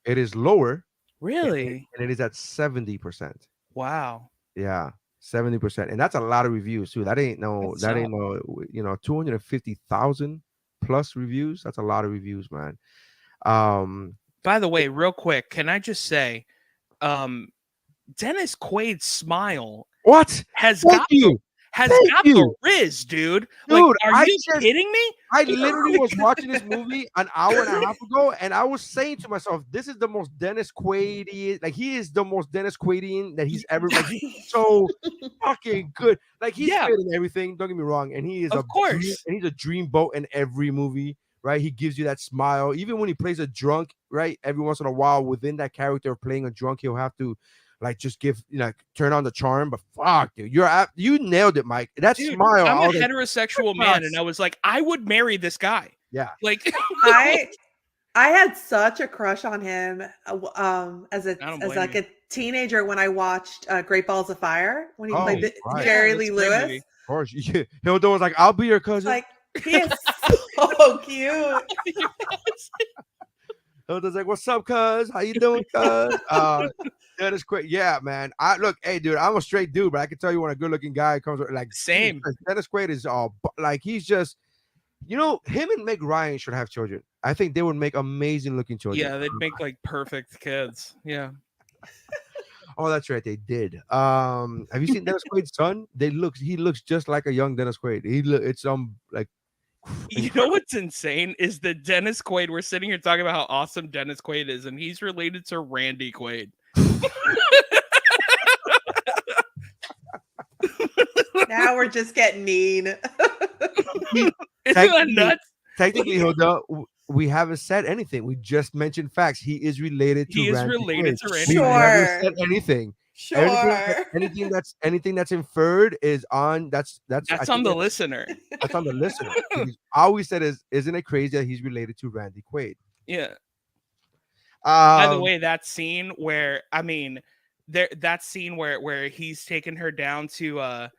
It is lower, Really? and it is at 70%. Wow. Yeah, 70%, and that's a lot of reviews too. That ain't no, That's that ain't no, 250,000 plus reviews. That's a lot of reviews, man. Um, By the way, real quick, can I just say, um, Dennis Quaid's smile what? has Thank got you, thank the you, riz, dude. Like, dude. are you kidding me? I literally was watching this movie an hour and a half ago, and I was saying to myself, "This is the most Dennis Quaid. Like he is the most Dennis Quaidian that he's ever. Like he's so fucking good. Like he's Yeah. good in everything. Don't get me wrong, and he is Of course. and he's a dreamboat in every movie. Right? He gives you that smile, even when he plays a drunk. Right? Every once in a while, within that character of playing a drunk, he'll have to. Like just give turn on the charm, but fuck, dude, you nailed it, Mike. That Dude, smile, I'm I a was like, heterosexual man, and I was like, I would marry this guy. yeah, Like, I had such a crush on him as I don't blame like you. a teenager when I watched Great Balls of Fire when he Oh, played right. Jerry Yeah, Lee that's a great Lewis. movie. of course. Yeah. Hilda was like, "I'll be your cousin." Like he is so cute. Hilda's like, "What's up, cuz? How you doing, cuz?" That is quick. Yeah, man. I look, hey, dude, I'm a straight dude, but I can tell you when a good-looking guy comes, like, Same. Dennis Quaid is all like he's just, him and Meg Ryan should have children. I think they would make amazing-looking children. Yeah, they'd make like perfect kids. Yeah. Oh, that's right, they did. Have you seen Dennis Quaid's son? He looks just like a young Dennis Quaid. It's like You know what's insane is that Dennis Quaid, we're sitting here talking about how awesome Dennis Quaid is, and he's related to Randy Quaid. Now we're just getting mean. Isn't that nuts? Technically, Hilda, we haven't said anything. We just mentioned facts. He is related to He is Randy related Quaid. to Randy We Quaid. never Sure. said anything. Sure. Anything that's inferred is on that's That's I on think the listener. that's on the listener. All we said is, isn't it crazy that he's related to Randy Quaid? Yeah. By the Um, way, that scene where that scene where he's taking her down to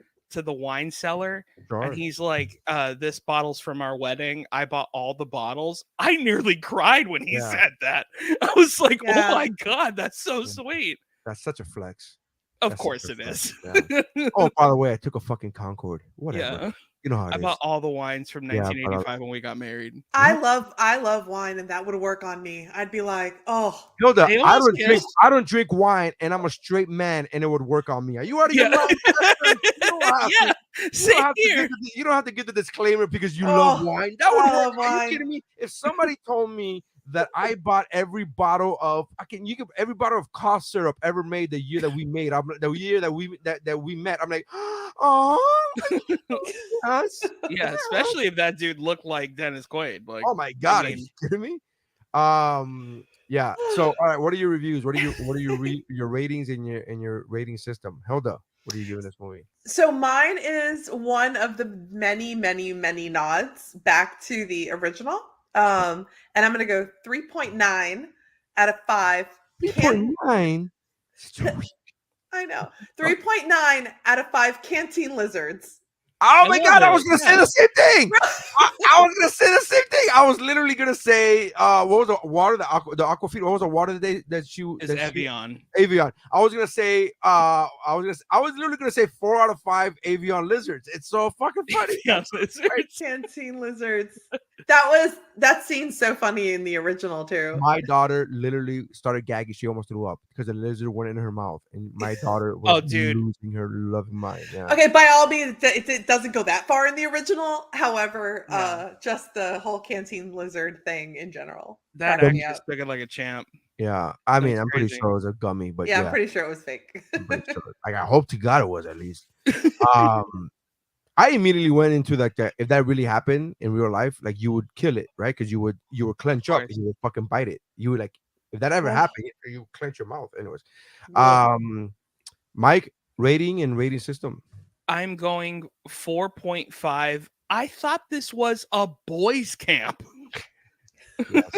the wine cellar, sure. and he's like, this bottle's from our wedding. I bought all the bottles. I nearly cried when he Yeah. said that. I was like, Yeah. oh my God, that's so sweet. That's such a flex. Of That's course such it a is. flex, yeah. Oh, by the way, I took a fucking Concorde. Whatever. Yeah. You know how it I is. bought all the wines from Yeah, 1985 when we got married. I love wine, and that would work on me. I'd be like, oh, Hilda, They I almost don't drink wine, and I'm a straight man, and it would work on me. Are you out of your Yeah. mind? Yeah, same here. You don't have to give the disclaimer because you love wine. That would I work. love Are you wine. kidding me? If somebody told me that I bought every bottle of every bottle of cough syrup ever made the year that we made, the year that we met, I'm like, oh, Yeah, especially if that dude looked like Dennis Quaid. Like, oh my God, I are you mean, kidding me? Yeah. So, all right, what are your reviews? What are your ratings in your rating system? Hilda, what are you giving this movie? So mine is one of the many, many, many nods back to the original. And I'm going to go 3.9 out of 5. 3.9. I know. 3.9 out of 5 canteen lizards. Oh my God, I was gonna Yeah. say the same thing. I was gonna say the same thing. I was literally gonna say, what was the water, the Aquafina? What was the water that she is Evian. Avion. I was gonna say, I was literally gonna say 4 out of 5 Avion lizards. It's so fucking funny. Yeah, lizards. Canteen lizards. That scene's so funny in the original too. My daughter literally started gagging. She almost threw up because the lizard went in her mouth, and my daughter was losing her loving mind. Yeah. Okay, by all means, it doesn't go that far in the original. However, just the whole canteen lizard thing in general. That cracked me actress up. took it like a champ. Yeah, I mean, That's I'm pretty crazy. sure it was a gummy, but Yeah, yeah, I'm pretty sure it was fake. I'm pretty sure. Like, I hope to God it was at least. I immediately went into like that. If that really happened in real life, like you would kill it, right? Because you would clench up and you would fucking bite it. You would like, if that ever happened, you would clench your mouth. Anyways, Mike, rating and rating system. I'm going 4.5. I thought this was a boys' camp. Yes.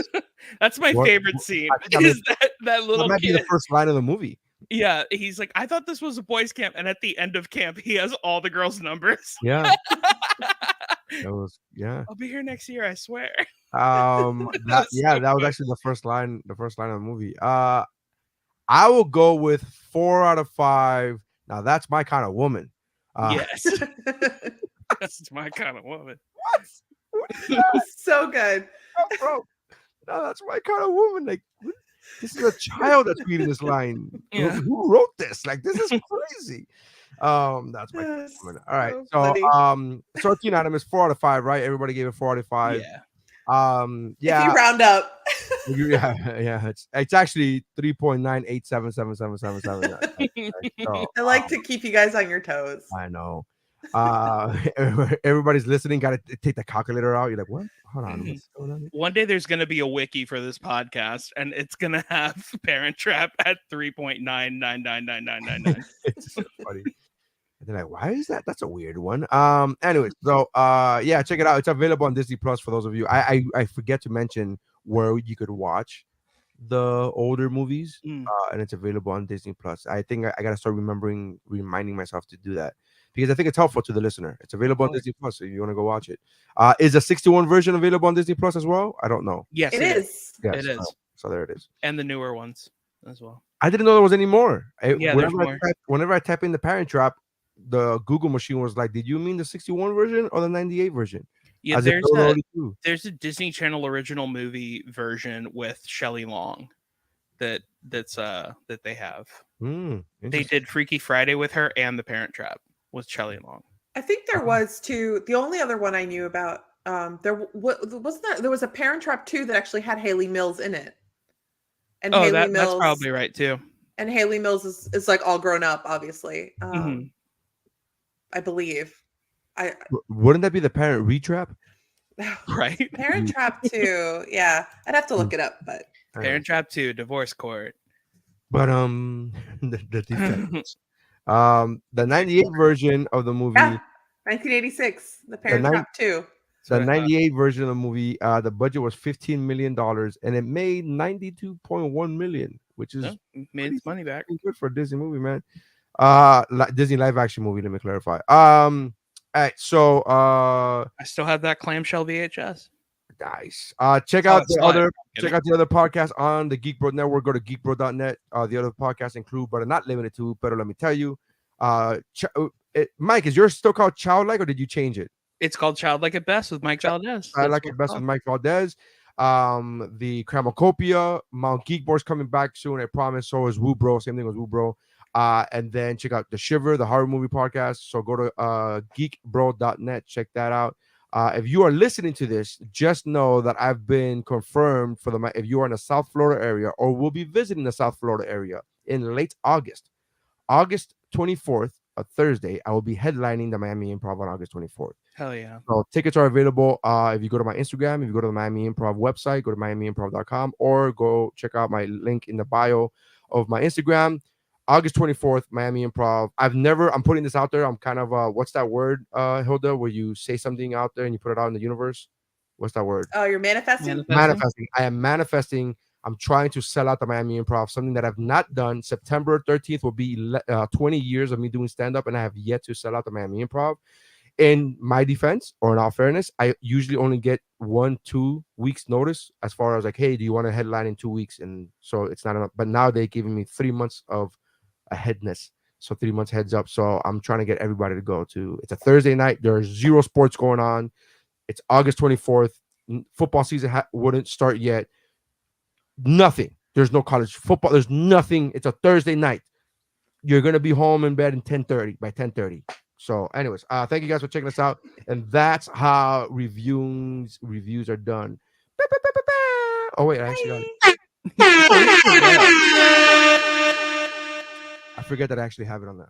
That's my favorite scene. Is that little that might kid? be the first line of the movie. Yeah, he's like, I thought this was a boys' camp, and at the end of camp, he has all the girls' numbers. Yeah. That was, yeah. I'll be here next year, I swear. That That's yeah, so that was good. actually the first line of the movie. I will go with 4 out of 5. Now that's my kind of woman. Yes, that's my kind of woman. What? What is So good. that, bro? No, that's my kind of woman. Like, this is a child that's reading this line. Yeah. Who wrote this? Like, this is crazy. That's my kind of woman. All right. So So, funny. so it's unanimous, 4 out of 5, right? Everybody gave it 4 out of 5. Yeah. If you Yeah, round up. yeah, yeah. It's actually 3.987777777. So, I like to keep you guys on your toes. I know. Everybody's listening. Got to take the calculator out. You're like, what? Hold on, what's going on here? One day there's going to be a wiki for this podcast, and it's going to have Parent Trap at 3.9999999. It's so funny. And they're like, why is that? That's a weird one. Anyways, so yeah, check it out. It's available on Disney Plus for those of you. I forget to mention where you could watch the older movies, and it's available on Disney Plus. I think I gotta start reminding myself to do that because I think it's helpful to the listener. It's available on Disney Plus, so if you want to go watch it. Is a 61 version available on Disney Plus as well? I don't know. Yes, It is. Yes, It is. So there it is. And the newer ones as well. I didn't know there was any more. Yeah, there's more. Whenever I type in the Parent Trap, the Google machine was like, "Did you mean the 61 version or the 98 version?" Yeah, As if there's there were a already two. there's a Disney Channel original movie version with Shelley Long that they have. They Interesting. did Freaky Friday with her and The Parent Trap with Shelley Long. I think there was too. The only other one I knew about, there wasn't that there was a Parent Trap 2 that actually had Haley Mills in it. And Oh, Haley that's probably right too. And Haley Mills is like all grown up, obviously. Mhm. I believe. Wouldn't that be the Parent Retrap? Right? Parent Trap 2. Yeah. I'd have to look it up, but Parent Trap 2, Divorce Court. But the defense. The 98 version of the movie. yeah, 1986. The Parent Trap 2. The 98 version of the movie, the budget was $15 million and it made $92.1 million, which is made its money back. good for a Disney movie, man. Disney live action movie, let me clarify. All right, so I still have that clamshell VHS. Nice. Check out the other podcast on the Geek Bro Network. Go to geekbro.net. The other podcasts include, but are not limited to, but let me tell you. Mike, is yours still called Childlike or did you change it? It's called Childlike at Best with Mike Valdez. Childlike at Best with Mike Valdez. The Cramocopia, Mount Geekboard's coming back soon, I promise. So is Woo Bro, same thing as Woo Bro. And then check out The Shiver, the horror movie podcast. So go to geekbro.net, check that out. If you are listening to this, just know that I've been confirmed for if you are in the South Florida area or will be visiting the South Florida area in late August 24th, a Thursday, I will be headlining the Miami Improv on August 24th. Hell yeah. So tickets are available if you go to my Instagram, if you go to the Miami Improv website, go to miamiimprov.com or go check out my link in the bio of my Instagram. August 24th, Miami Improv. I'm putting this out there. I'm kind of, what's that word, Hilda, where you say something out there and you put it out in the universe? What's that word? Oh, you're manifesting? Manifesting. I am manifesting. I'm trying to sell out the Miami Improv, something that I've not done. September 13th will be 20 years of me doing stand-up, and I have yet to sell out the Miami Improv. In my defense, or in all fairness, I usually only get 1-2 weeks notice as far as like, hey, do you want to headline in 2 weeks? And so it's not enough. But now they're giving me 3 months of aheadness. So 3 months heads up. So I'm trying to get everybody to go to. It's a Thursday night. There's zero sports going on. It's August 24th. Football season wouldn't start yet. Nothing. There's no college football. There's nothing. It's a Thursday night. You're gonna be home in bed in 10:30 by 10:30. So, anyways, thank you guys for checking us out. And that's how reviews are done. Oh wait, I actually got it. I forget that I actually have it on that.